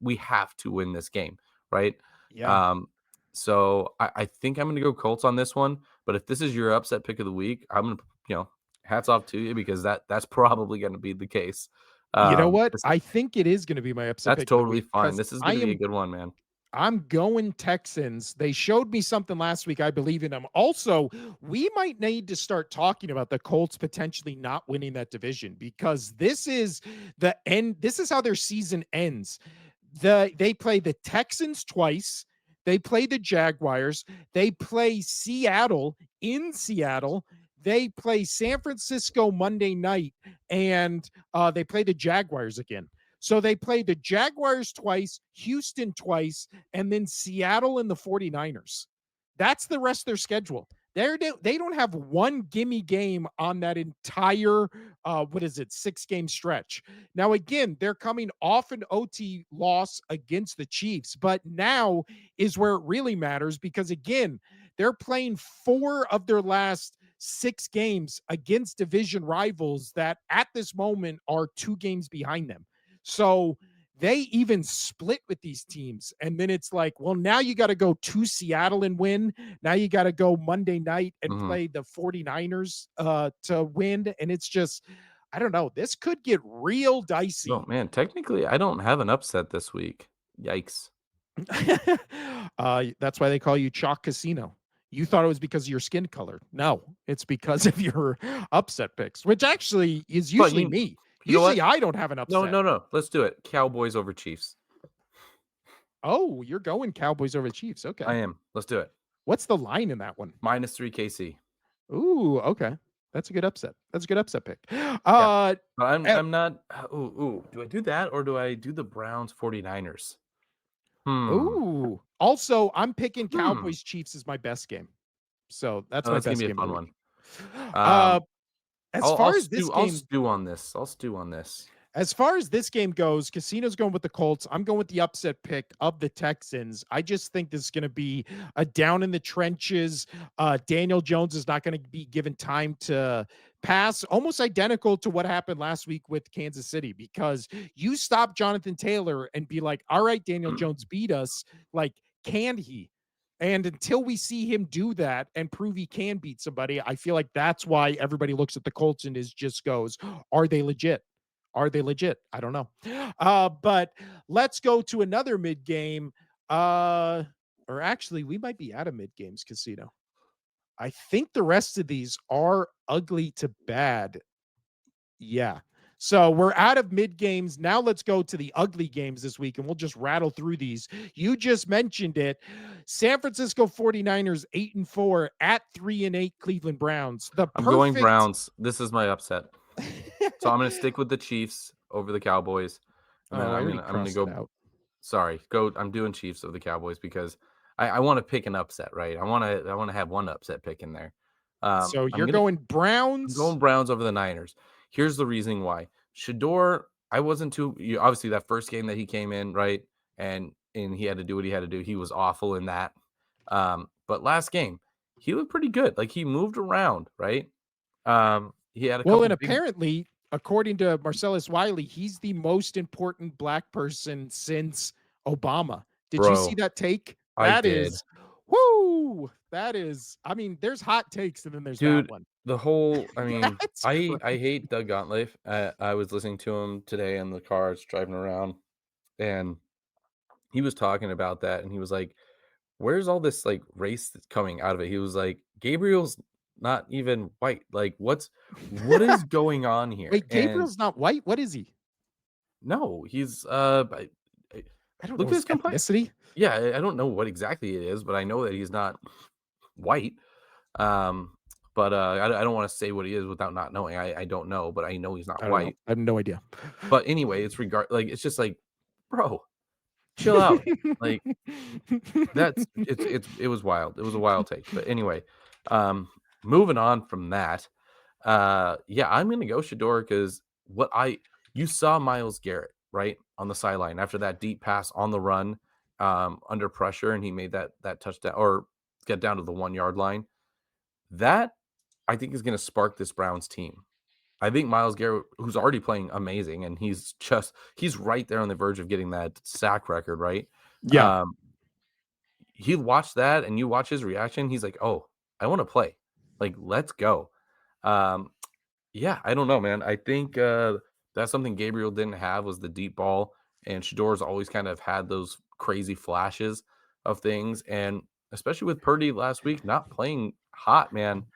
we have to win this game, right? yeah. Um, so I think I'm going to go Colts on this one. But if this is your upset pick of the week, I'm going to, hats off to you because that's probably going to be the case. You know what? This- I think it is gonna be my upset that's pick of the totally week fine. because This is going to be a good one, man. I'm going Texans. They showed me something last week. I believe in them. Also, we might need to start talking about the Colts potentially not winning that division because this is the end. This is how their season ends. They play the Texans twice. They play the Jaguars. They play Seattle in Seattle. They play San Francisco Monday night, and they play the Jaguars again. So they play the Jaguars twice, Houston twice, and then Seattle and the 49ers. That's the rest of their schedule. They don't have one gimme game on that entire what is it 6 game stretch. Now again, they're coming off an OT loss against the Chiefs, but now is where it really matters because again, they're playing 4 of their last 6 games against division rivals that at this moment are 2 games behind them. So they even split with these teams. And then it's like, well, now you got to go to Seattle and win. Now you got to go Monday night and Mhm. play the 49ers to win. And it's just, I don't know. This could get real Oh dicey. man, technically, I don't have an upset this week. Yikes! That's why they call you Chalk Casino. You thought it was because of your skin color. No, it's because of your upset picks, which actually is But usually me. you know Usually what? I don't have an No, upset. no, no. Let's do it. Cowboys over Chiefs. Oh, you're going Cowboys over Chiefs. I Okay. am. Let's do it. What's the line in that one? -3 KC. Ooh, okay. That's a good upset. That's a good upset pick. Yeah. Uh, But eh, I'm not ooh. Do I do that or do I do the Browns 49ers? Hmm. also, I'm picking Hmm. Cowboys Chiefs as my best game. So that's Oh, my that's gonna best be a game of the fun week. one. Uh, Um, as far as this I'll game stew on this. I'll stew on this. As far as this game goes, Casino's going with the Colts. I'm going with the upset pick of the Texans. I just think this is going to be a down in the trenches. Daniel Jones is not going to be given time pass almost identical to what happened last week with Kansas City because you stop Jonathan Taylor and be like, all right, Daniel Jones beat us. Like, can he? And until we see him do that and prove he can beat somebody, I feel like that's why everybody looks at the Colts and is just goes, are they legit? Are they legit? I don't know. But let's go to another mid game. Or actually, we might be out of mid games, Casino. I think the rest of these are ugly to bad. Yeah. So we're out of mid games. Now let's go to the ugly games this week and we'll just rattle through these. You just mentioned it. San Francisco 49ers 8-4 at 3-8 Cleveland Browns. The I'm going perfect Browns. This is my upset. So I'm gonna stick with the Chiefs over the Cowboys, and then Oh, I I'm already gonna I'm gonna crossed it go. out. Sorry, go. I'm doing Chiefs over the Cowboys because I want to pick an upset, right? I want to have one upset pick in there. So I'm you're gonna going I'm Browns. going Browns over the Niners. Here's the reasoning why. Shador, I wasn't too obviously that first game that he came in, right? And he had to do what he had to do. He was awful in that. But last game, he looked pretty good. Like he moved around, right? He had a Well, couple and big apparently, according to Marcellus Wiley, he's the most important black person since Obama. Did you see bro. that take? I That did. is, whoo! That is, I mean, there's hot takes and then there's that Dude, one. the whole I mean, That's I crazy. hate Doug Gottlieb. I was listening to him today in the cars driving around, and he was talking about that, and he was like, "Where's all this, like, race that's coming out of it?" He was like, "Gabriel's not even white. Like, what is going on here?" Wait, And Gabriel's not white? What is he? no, he's, I I don't know look at his his comple ethnicity. yeah, I don't know what exactly it is, but I know that he's not white. Um, but, I don't wanna say what he is without not knowing. I don't know, but I know he's not I don't know. white. I have no idea. But anyway, it's just like, "Bro, chill out." Like, it was wild. It was a wild take. But anyway, um, moving on from that, yeah, I'm gonna go Shador because what I you saw Miles Garrett, right, on the sideline after that deep pass on the run, under pressure, and he made that touchdown or get down to the 1 yard line. That I think is gonna spark this Browns team. I think Miles Garrett, who's already playing amazing, and he's right there on the verge of getting that sack record, right? Yeah. Um, he watched that, and you watch his reaction. He's like, "Oh, I want to play. Like, let's go." Um, yeah, I don't know, man. I think that's something Gabriel didn't have was the deep ball, and Shador's always kind of had those crazy flashes of things, and especially with Purdy last week not playing hot, man.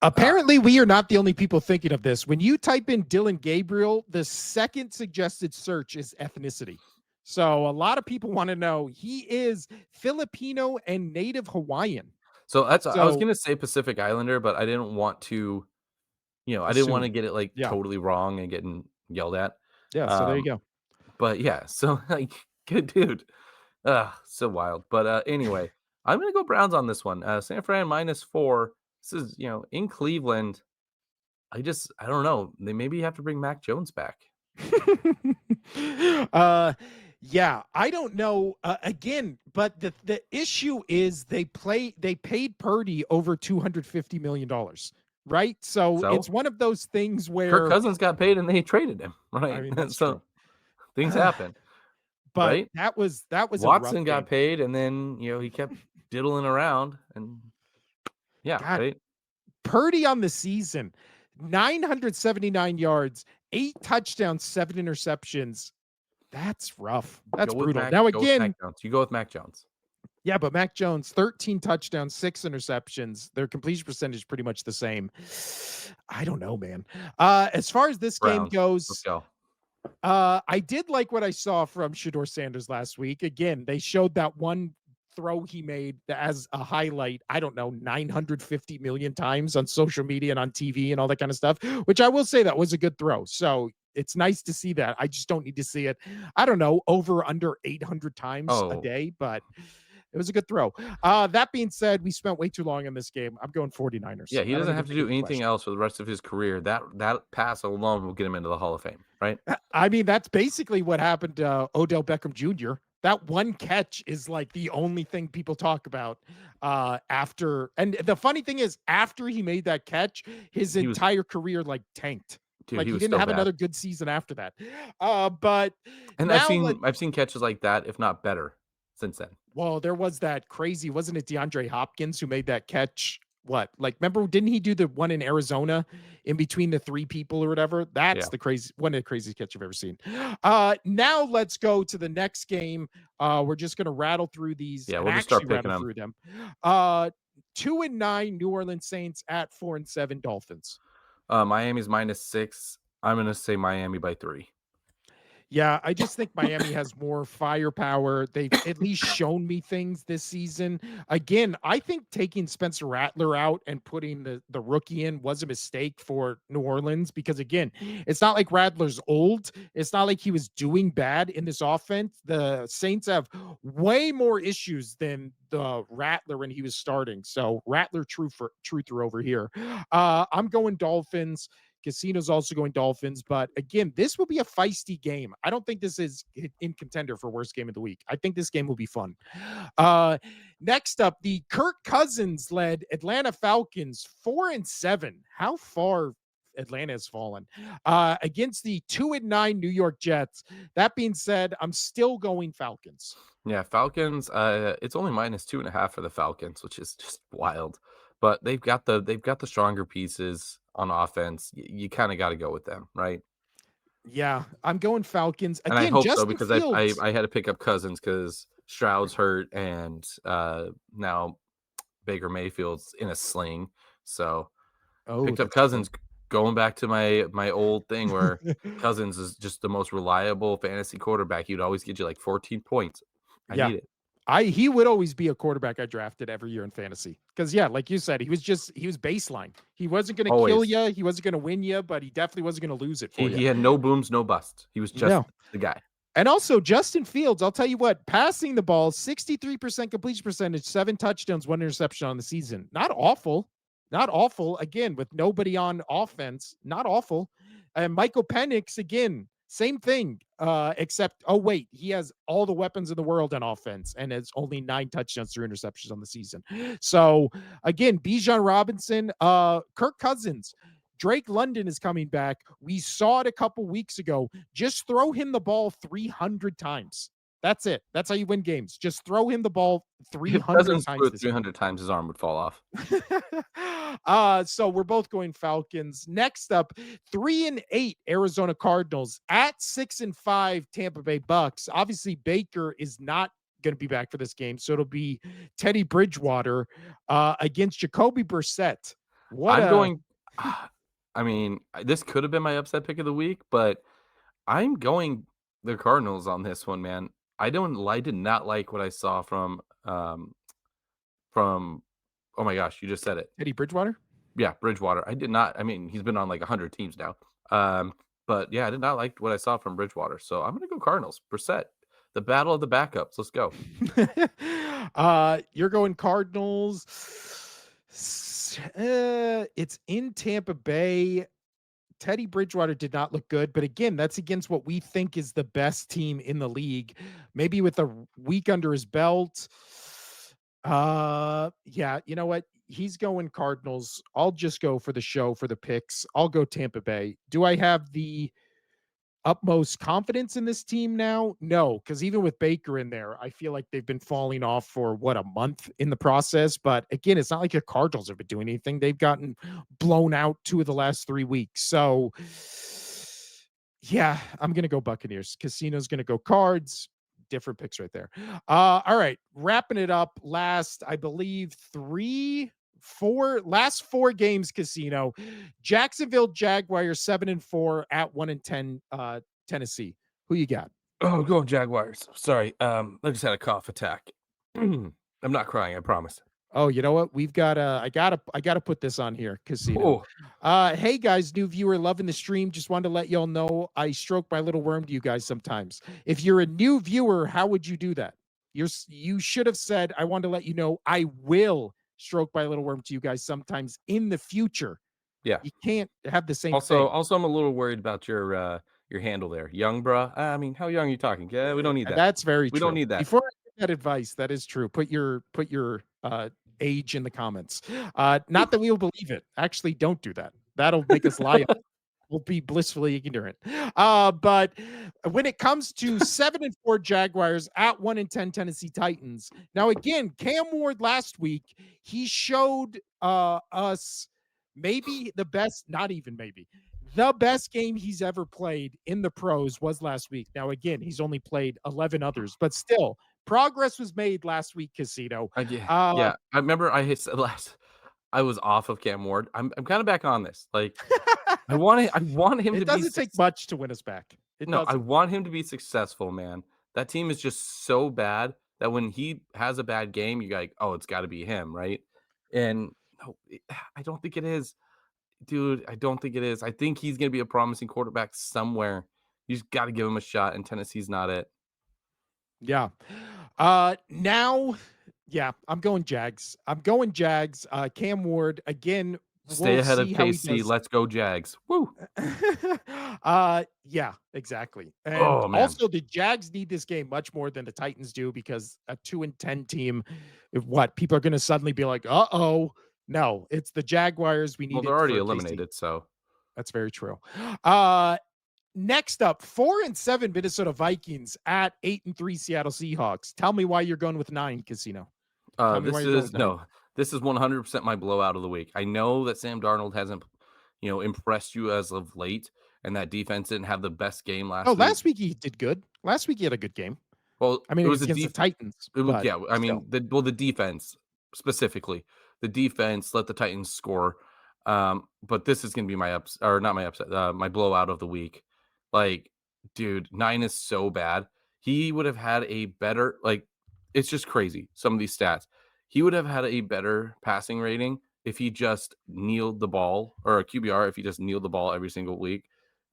Uh, Apparently, we are not the only people thinking of this. When you type in Dylan Gabriel, the second suggested search is ethnicity. So a lot of people want to know he is Filipino and native Hawaiian. so I was So gonna say Pacific Islander, but I didn't want to, I didn't want to assume. get it like Yeah. totally wrong and getting yelled at. Yeah. So there you Um, go. but yeah, so like, good dude. So wild. But anyway, I'm gonna go Browns on this one. San Fran -4. This is in Cleveland. I don't know. They maybe have to bring Mac Jones back. uh yeah, I don't know again, but the issue is they paid Purdy over 250 million dollars, right? So it's So one of those things Kirk where Cousins got paid and they traded him, I right? mean, that's true. So things happen, But right? that was a rough Watson got game. paid and then he kept diddling around and yeah, God, right. Purdy on the season, 979 yards, 8 touchdowns, 7 interceptions. That's rough. That's brutal. Now Go with again, Mac Jones. You go with Mac Jones. yeah, but Mac Jones, 13 touchdowns, 6 interceptions. Their completion percentage pretty much the same. I don't know, man. As far as this game Browns. Let's goes, go. I did like what I saw from Shador Sanders last week. Again, they showed that one throw he made as a highlight, I don't know, 950 million times on social media and on TV and all that kind of stuff, which I will say that was a good throw. So it's nice to see that. I just don't need to see it, I don't know, over under 800 times a Oh, day, but it was a good throw. That being said, we spent way too long in this game. I'm going 49ers. yeah, he I don't doesn't even have to think do it's a anything question. else for the rest of his career. That pass alone will get him into the Hall of Fame, right? I mean, that's basically what happened to Odell Beckham Jr. that one catch is like the only thing people talk about after. And the funny thing is, after he made that catch, his He was entire career like tanked. dude, Like he he was didn't so have bad. another good season after that. But And now let I've seen catches like that, if not better, since then. well, there was that crazy, wasn't it DeAndre Hopkins who made that catch? What? Like, remember, didn't he do the one in Arizona in between the three people or whatever? That's Yeah. the crazy one of the craziest catch I've ever seen. Now let's go to the next game. We're just gonna rattle through these Yeah, and we'll just start actually picking rattle them. through them. Uh 2-9 New Orleans Saints at 4-7 Dolphins. Miami's -6. I'm gonna say Miami by 3. Yeah, I just think Miami has more firepower. They've at least shown me things this season. Again, I think taking Spencer Rattler out and putting the rookie in was a mistake for New Orleans because again, it's not like Rattler's old. It's not like he was doing bad in this offense. The Saints have way more issues than the Rattler when he was starting. So Rattler truther over here. I'm going Dolphins. Casino's also going Dolphins, but again, this will be a feisty game. I don't think this is in contender for worst game of the week. I think this game will be fun. Uh, Next up, the Kirk Cousins led Atlanta Falcons 4-7. How far Atlanta has fallen against the 2-9 New York Jets. That being said, I'm still going Falcons. Yeah, Falcons, it's only -2.5 for the Falcons, which is just wild. But they've got the stronger pieces on offense. You kinda gotta go with them, right? Yeah, I'm going Falcons And I again. hope so Justin because Fields. I had to pick up Cousins because Stroud's hurt and, now Baker Mayfield's in a sling. So, Oh, picked up that's true. Cousins, going back to my old thing where Cousins is just the most reliable fantasy quarterback. He'd always get you like 14 points. I Yeah. need it. He would always be a quarterback I drafted every year in fantasy. Because yeah, like you said, he was baseline. He wasn't gonna kill Always. you, he wasn't gonna win you, but he definitely wasn't gonna lose it for you. He had no booms, no busts. He was just No. the guy. And also Justin Fields, I'll tell you what, passing the ball, 63% completion percentage, 7 touchdowns, 1 interception on the season. Not awful. Not awful. Again, with nobody on offense, not awful. And Michael Penix, again, same thing. Except, oh wait, he has all the weapons in the world on offense and has only 9 touchdowns, 3 interceptions on the season. So again, Bijan Robinson, Kirk Cousins, Drake London is coming back. We saw it a couple weeks ago. Just throw him the ball 300 times. That's it. That's how you win games. Just throw him the ball If 300 Cousins threw times it this year. 300 times, his arm would fall off. So we're both going Falcons. Next up, 3-8 Arizona Cardinals at 6-5 Tampa Bay Bucks. Obviously, Baker is not going to be back for this game, so it'll be Teddy Bridgewater against Jacoby Brissett. What I'm a going I mean, this could have been my upset pick of the week, but I'm going the Cardinals on this one, man. I did not like what I saw from oh my gosh, you just said it. Teddy Bridgewater. Yeah, Bridgewater. I did not I mean, he's been on like 100 teams now. But yeah, I did not like what I saw from Bridgewater. So I'm gonna go Cardinals. Brissett. The battle of the backups. Let's go. You're going Cardinals. It's in Tampa Bay. Teddy Bridgewater did not look good, but again, that's against what we think is the best team in the league. Maybe with a week under his belt. Yeah, you know what? He's going Cardinals. I'll just go for the show for the picks. I'll go Tampa Bay. Do I have the utmost confidence in this team now? No, because even with Baker in there, I feel like they've been falling off for what a month in the process. But again, it's not like the Cardinals have been doing anything. They've gotten blown out 2 of the last 3 weeks. So yeah, I'm gonna go Buccaneers. Casino's gonna go Cards. Different picks right there. All right, wrapping it up. Last, I believe, last 4 games. Casino, Jacksonville Jaguars 7-4 at 1-10. Tennessee. Who you got? Oh, go Jaguars. Sorry. I just had a cough attack. I'm not crying, I promise. Oh, you know what? We've got I gotta put this on here, Casino. Oh, Hey guys, new viewer, loving the stream. Just wanted to let y'all know I stroke my little worm to you guys sometimes. If you're a new viewer, how would you do that? You should have said, I want to let you know I will stroke my little worm to you guys sometimes in the future. yeah. You can't have the same thing. Also, I'm a little worried about your handle there. Young, bruh. I mean, how young are you talking? Yeah, we don't need that. That's very We don't true. need that. Before I give that advice, that is true. Put your age in the comments. Not that we will believe it. Actually, don't do that. That'll make us lie. We'll be blissfully ignorant. But when it comes to 7-4 Jaguars at 1-10 Tennessee Titans, now again, Cam Ward last week, he showed us maybe the best, not even maybe, the best game he's ever played in the pros was last week. Now, again, he's only played 11 others, but still, progress was made last week, Casino. Yeah, Uh, yeah. I remember I hit last. I was off of Cam Ward. I'm kind of back on this. Like I want him it to be doesn't take much to win us back. It no, I doesn't. want him to be successful, man. That team is just so bad that when he has a bad game, you're like, "Oh, it's gotta be him," right? And no, I don't think it is. Dude, I don't think it is. I think he's gonna be a promising quarterback somewhere. You just gotta give him a shot, and Tennessee's not it. Yeah. Now, yeah, I'm going Jags. I'm going Jags. Cam Ward again. Stay We'll ahead of see how he KC. does. Let's go, Jags. Woo! Yeah, exactly. And Oh, man. also, the Jags need this game much more than the Titans do because a 2-10 team, if what people are going to suddenly be like, oh, no, it's the Jaguars. We Well, need they're it already for KC. eliminated, so That's very true. Uh, Next up, 4-7 Minnesota Vikings at 8-3 Seattle Seahawks. Tell me why you're going with 9, Casino. Tell me why This you're going is with 9. no, this is 100% my blowout of the week. I know that Sam Darnold hasn't, impressed you as of late, and that defense didn't have the best game Oh, last week. last week he did good. Last week he had a good game. Well, I mean, it it was was a against the Titans, it was but yeah, I still. mean, the defense specifically. The defense let the Titans score. But this is gonna be my ups or not my upset, my blowout of the week. Like, dude, 9 is so bad. He would have had a better it's just crazy, some of these stats. He would have had a better passing rating if he just kneeled the ball or a QBR if he just kneeled the ball every single week.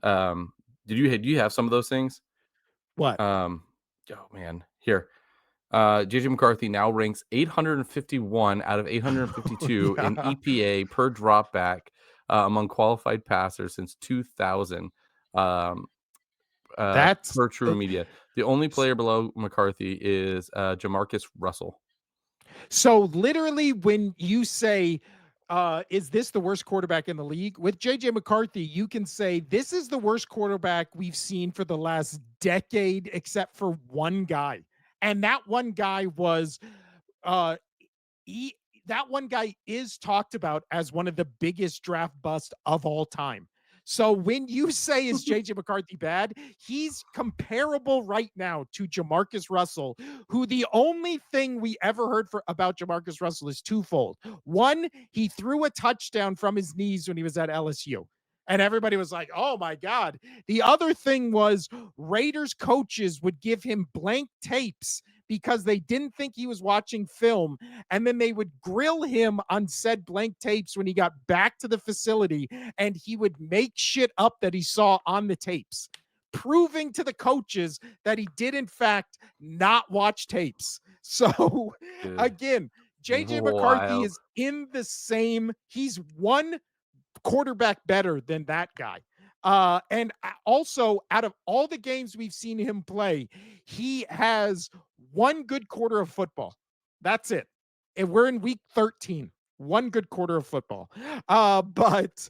Um, do you have some of those things? What? Um, oh man, here. JJ McCarthy now ranks 851 out of 852 in Yeah. EPA per dropback among qualified passers since 2000 um, That's per True Media. The only player below McCarthy is Jamarcus Russell. so literally when you say, is this the worst quarterback in the league? With JJ McCarthy, you can say this is the worst quarterback we've seen for the last decade, except for one guy. And that one guy was uh he that one guy is talked about as one of the biggest draft busts of all time. So when you say is JJ McCarthy bad, he's comparable right now to Jamarcus Russell, who the only thing we ever heard about Jamarcus Russell is twofold. One, he threw a touchdown from his knees when he was at LSU. And everybody was like, oh my God. The other thing was Raiders coaches would give him blank tapes because they didn't think he was watching film. And then they would grill him on said blank tapes when he got back to the facility, and he would make shit up that he saw on the tapes, proving to the coaches that he did, in fact, not watch tapes. So, Dude, again, JJ McCarthy wild. is in the same, he's one quarterback better than that guy. And also, out of all the games we've seen him play, he has one good quarter of football. That's it. And we're in week 13. One good quarter of football. But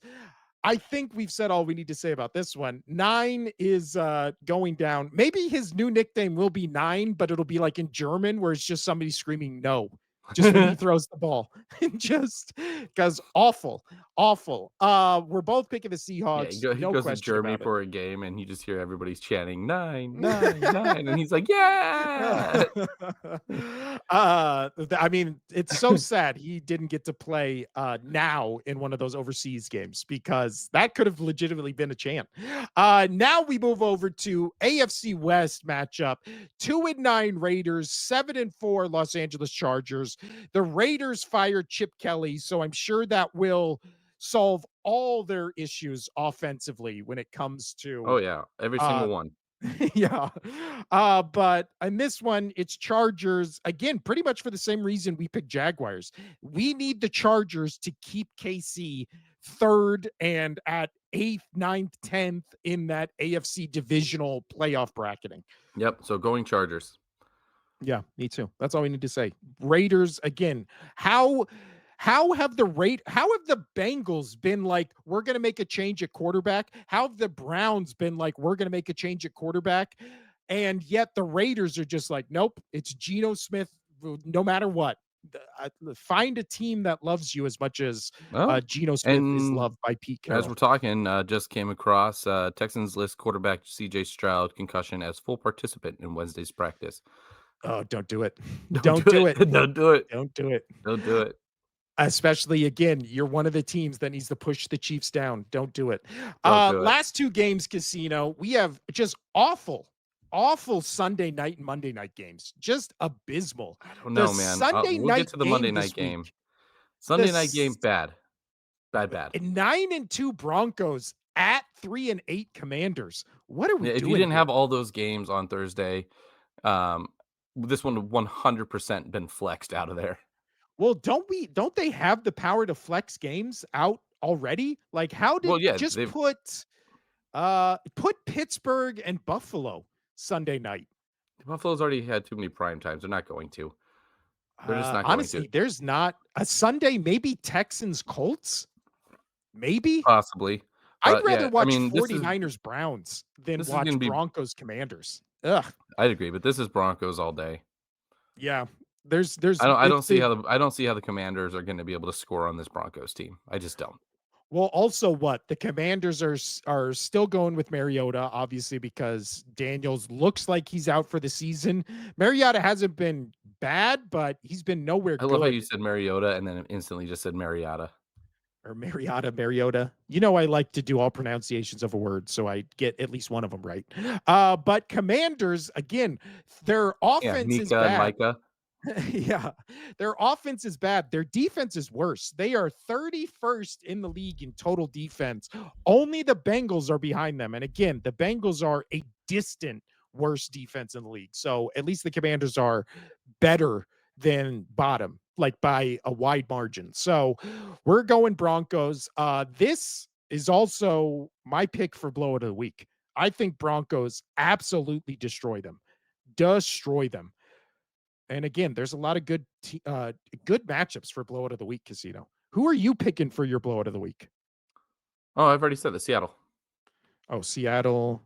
I think we've said all we need to say about this one. 9 is going down. Maybe his new nickname will be 9, but it'll be like in German where it's just somebody screaming no just when he throws the ball. Just because awful, awful. We're both picking the Yeah, Seahawks, he no goes to question Germany about it. for a game, and you just hear everybody's chanting 9, 9, 9, and he's like, "Yeah!" I mean, it's so sad he didn't get to play now in one of those overseas games because that could have legitimately been a chant. Now we move over to AFC West matchup. 2-9 Raiders, 7-4 Los Angeles Chargers. The Raiders fired Chip Kelly, so I'm sure that will solve all their issues offensively when it comes Oh, to yeah, every uh single one. yeah. But in this one, it's Chargers again, pretty much for the same reason we picked Jaguars. We need the Chargers to keep KC third and at 8th, ninth, 10th in that AFC divisional playoff bracketing. Yep. So going Chargers. Yeah, me too. That's all we need to say. Raiders again. How how have the Bengals been like, we're gonna make a change at quarterback? How have the Browns been like, we're gonna make a change at quarterback? And yet the Raiders are just like, nope, it's Geno Smith no matter what. Find a team that loves you as much as Oh, Geno Smith is and loved by Pete as we're Carroll. talking, just came across Texans list quarterback CJ Stroud concussion as full participant in Wednesday's practice. Oh, don't do it. Don't Don't do do it. it. Don't do it. Don't do it. Don't do it. Especially again, you're one of the teams that needs to push the Chiefs down. Don't do it. Don't do it. Last two games, Casino. We have just awful Sunday night and Monday night games. Just abysmal. I don't The know, man. Sunday We'll get night to the Monday game night this game. week, the Sunday night game, bad. Bad, bad. 9-2 Broncos at 3-8 Commanders. What are we Yeah, if you doing didn't here? have all those games on Thursday, um, this one 100% been flexed out of there. Well, don't they have the power to flex games out already? Like, how Well, did yeah, just they've put Pittsburgh and Buffalo Sunday night. Buffalo's already had too many prime times. They're not going to. They're just not going to. Honestly, there's not a Sunday, maybe Texans Colts, maybe. Possibly. I'd But rather yeah, I watch mean, 49ers Browns than this is gonna watch be Broncos Commanders. Ugh. I'd agree, but this is Broncos all day. Yeah. There's I don't it's see the how I don't see how the Commanders are gonna be able to score on this Broncos team. I just don't. well, also what? The Commanders are still going with Mariota, obviously, because Daniels looks like he's out for the season. Mariota hasn't been bad, but he's been nowhere I love how you good. said Mariota and then instantly just said Mariota. Or Mariota. You know, I like to do all pronunciations of a word, so I get at least one of them right. But Commanders, again, their Yeah, offense is Mika and bad. Micah. Yeah, their offense is bad. Their defense is worse. They are 31st in the league in total defense. Only the Bengals are behind them. And again, the Bengals are a distant worst defense in the league. So at least the Commanders are better than bottom, like by a wide margin. So we're going Broncos. This is also my pick for blowout of the week. I think Broncos absolutely destroy them. Destroy them. And again, there's a lot of good matchups for blowout of the week, Casino. Who are you picking for your blowout of the week? Oh, I've already said the Seattle. Oh, Seattle.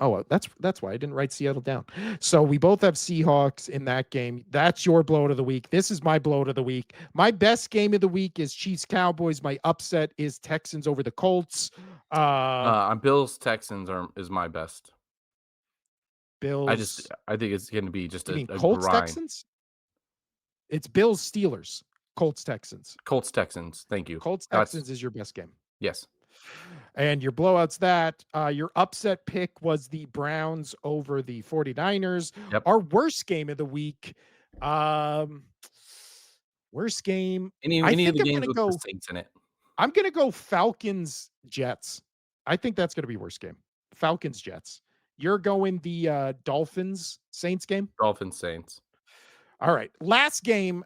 Oh, that's why I didn't write Seattle down. So we both have Seahawks in that game. That's your blowout of the week. This is my blowout of the week. My best game of the week is Chiefs Cowboys. My upset is Texans over the Colts. Bills Texans is my best. Bills. I think it's gonna be just You mean a Colts grind. Texans? It's Bills Steelers. Colts Texans. Colts Texans. Thank you. Colts That's Texans is your best game. yes. And your blowouts that your upset pick was the Browns over the 49ers. Yep. Our worst game of the week. Um worst game. I Any of think the games with the Saints in it. I'm gonna go Falcons Jets. I think that's gonna be worst game. Falcons Jets. You're going the Dolphins Saints game? Dolphins Saints. All right. Last game.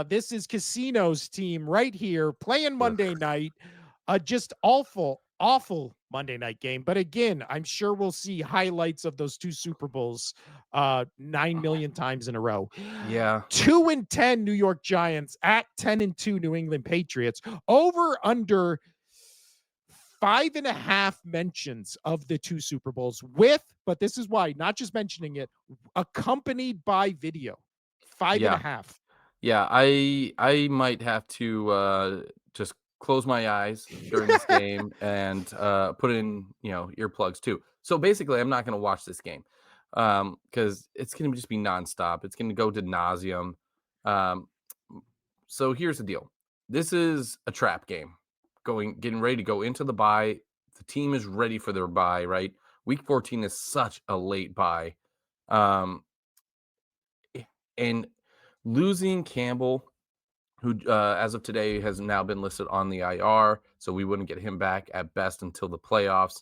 This is Casino's team right here playing Ugh. Monday night. Just awful Monday night game. But again, I'm sure we'll see highlights of those two Super Bowls 9 million times in a row. Yeah. 2-10 New York Giants at 10-2 New England Patriots. Over under 5.5 mentions of the two Super Bowls with, but this is why, not just mentioning it, accompanied by video. Five and a Yeah. half. Yeah, I might have to just close my eyes during this game and put in, earplugs too. So basically, I'm not going to watch this game because it's going to just be nonstop. It's going to go to nauseum. Um, so here's the deal: this is a trap game. Getting ready to go into the bye. The team is ready for their bye. Right, Week 14 is such a late bye. Um, and losing Campbell, who as of today has now been listed on the IR, so we wouldn't get him back at best until the playoffs.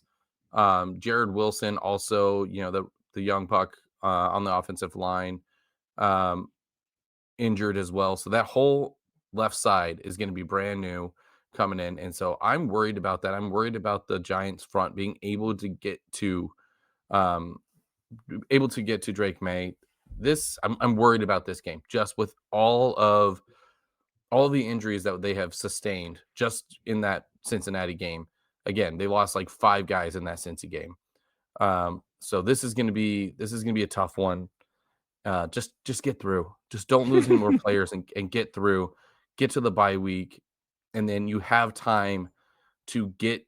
Jared Wilson, also, the young puck on the offensive line, um, injured as well. So that whole left side is going to be brand new. coming in, and so I'm worried about that. I'm worried about the Giants front being um able to get to Drake May. I'm worried about this game just with all the injuries that they have sustained just in that Cincinnati game. Again, they lost like 5 guys in that Cincy game. So this is gonna be a tough one. Just get through. Just don't lose any more players and get through. Get to the bye week, and then you have time to get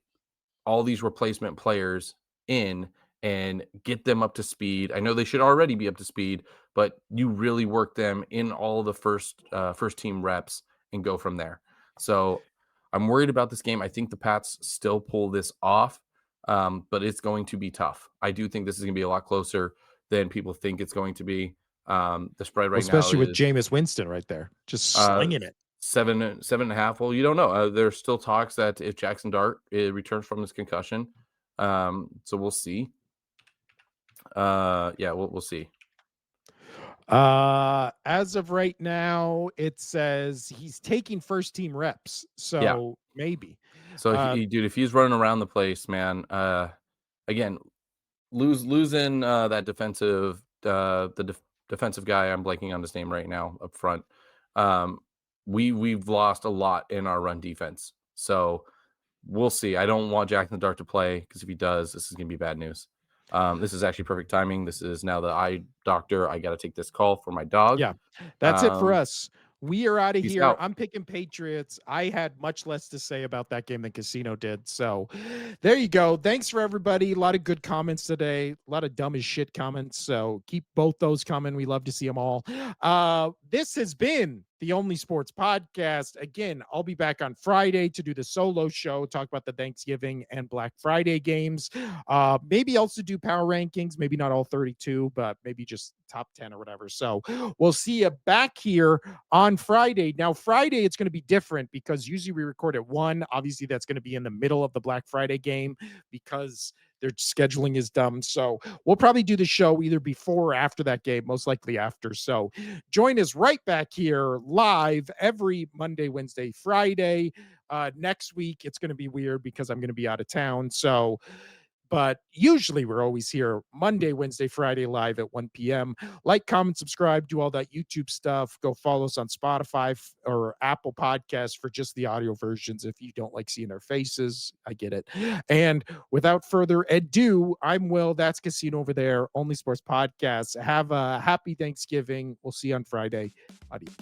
all these replacement players in and get them up to speed. I know they should already be up to speed, but you really work them in all the first team reps and go from there. So I'm worried about this game. I think the Pats still pull this off, but it's going to be tough. I do think this is going to be a lot closer than people think it's going to be. The spread Well, right now especially with is Jameis Winston right there, just uh, slinging it. 7.5. Well, you don't know. There's still talks that if Jackson Dart returns from his concussion, so we'll see. Yeah, we'll see. As of right now, it says he's taking first team reps, Yeah. so maybe. So, Uh, dude, if he's running around the place, man, again, losing that defensive guy. I'm blanking on his name right now up front. Um, we've lost a lot in our run defense. So we'll see. I don't want Jackson Dart to play because if he does, this is going to be bad news. This is actually perfect timing. This is now the eye doctor. I got to take this call for my dog. Yeah, that's it for Um, us. We are out of Peace here. out. I'm picking Patriots. I had much less to say about that game than Casino did. So there you go. Thanks for everybody. A lot of good comments today, a lot of dumb as shit comments. So keep both those coming. We love to see them all. This has been the Only Sports Podcast. Again, I'll be back on Friday to do the solo show, talk about the Thanksgiving and Black Friday games. Maybe also do power rankings, maybe not all 32, but maybe just top 10 or whatever. So we'll see you back here on Friday. Now, Friday, it's going to be different because usually we record at 1. Obviously, that's going to be in the middle of the Black Friday game because their scheduling is dumb. So we'll probably do the show either before or after that game, most likely after. So join us right back here live every Monday, Wednesday, Friday. Next week, it's going to be weird because I'm going to be out of town. So but usually we're always here Monday, Wednesday, Friday live at 1 p.m. Like, comment, subscribe, do all that YouTube stuff. Go follow us on Spotify or Apple Podcasts for just the audio versions. If you don't like seeing our faces, I get it. And without further ado, I'm Will. That's Casino over there. Only Sports Podcast. Have a happy Thanksgiving. We'll see you on Friday. Adios.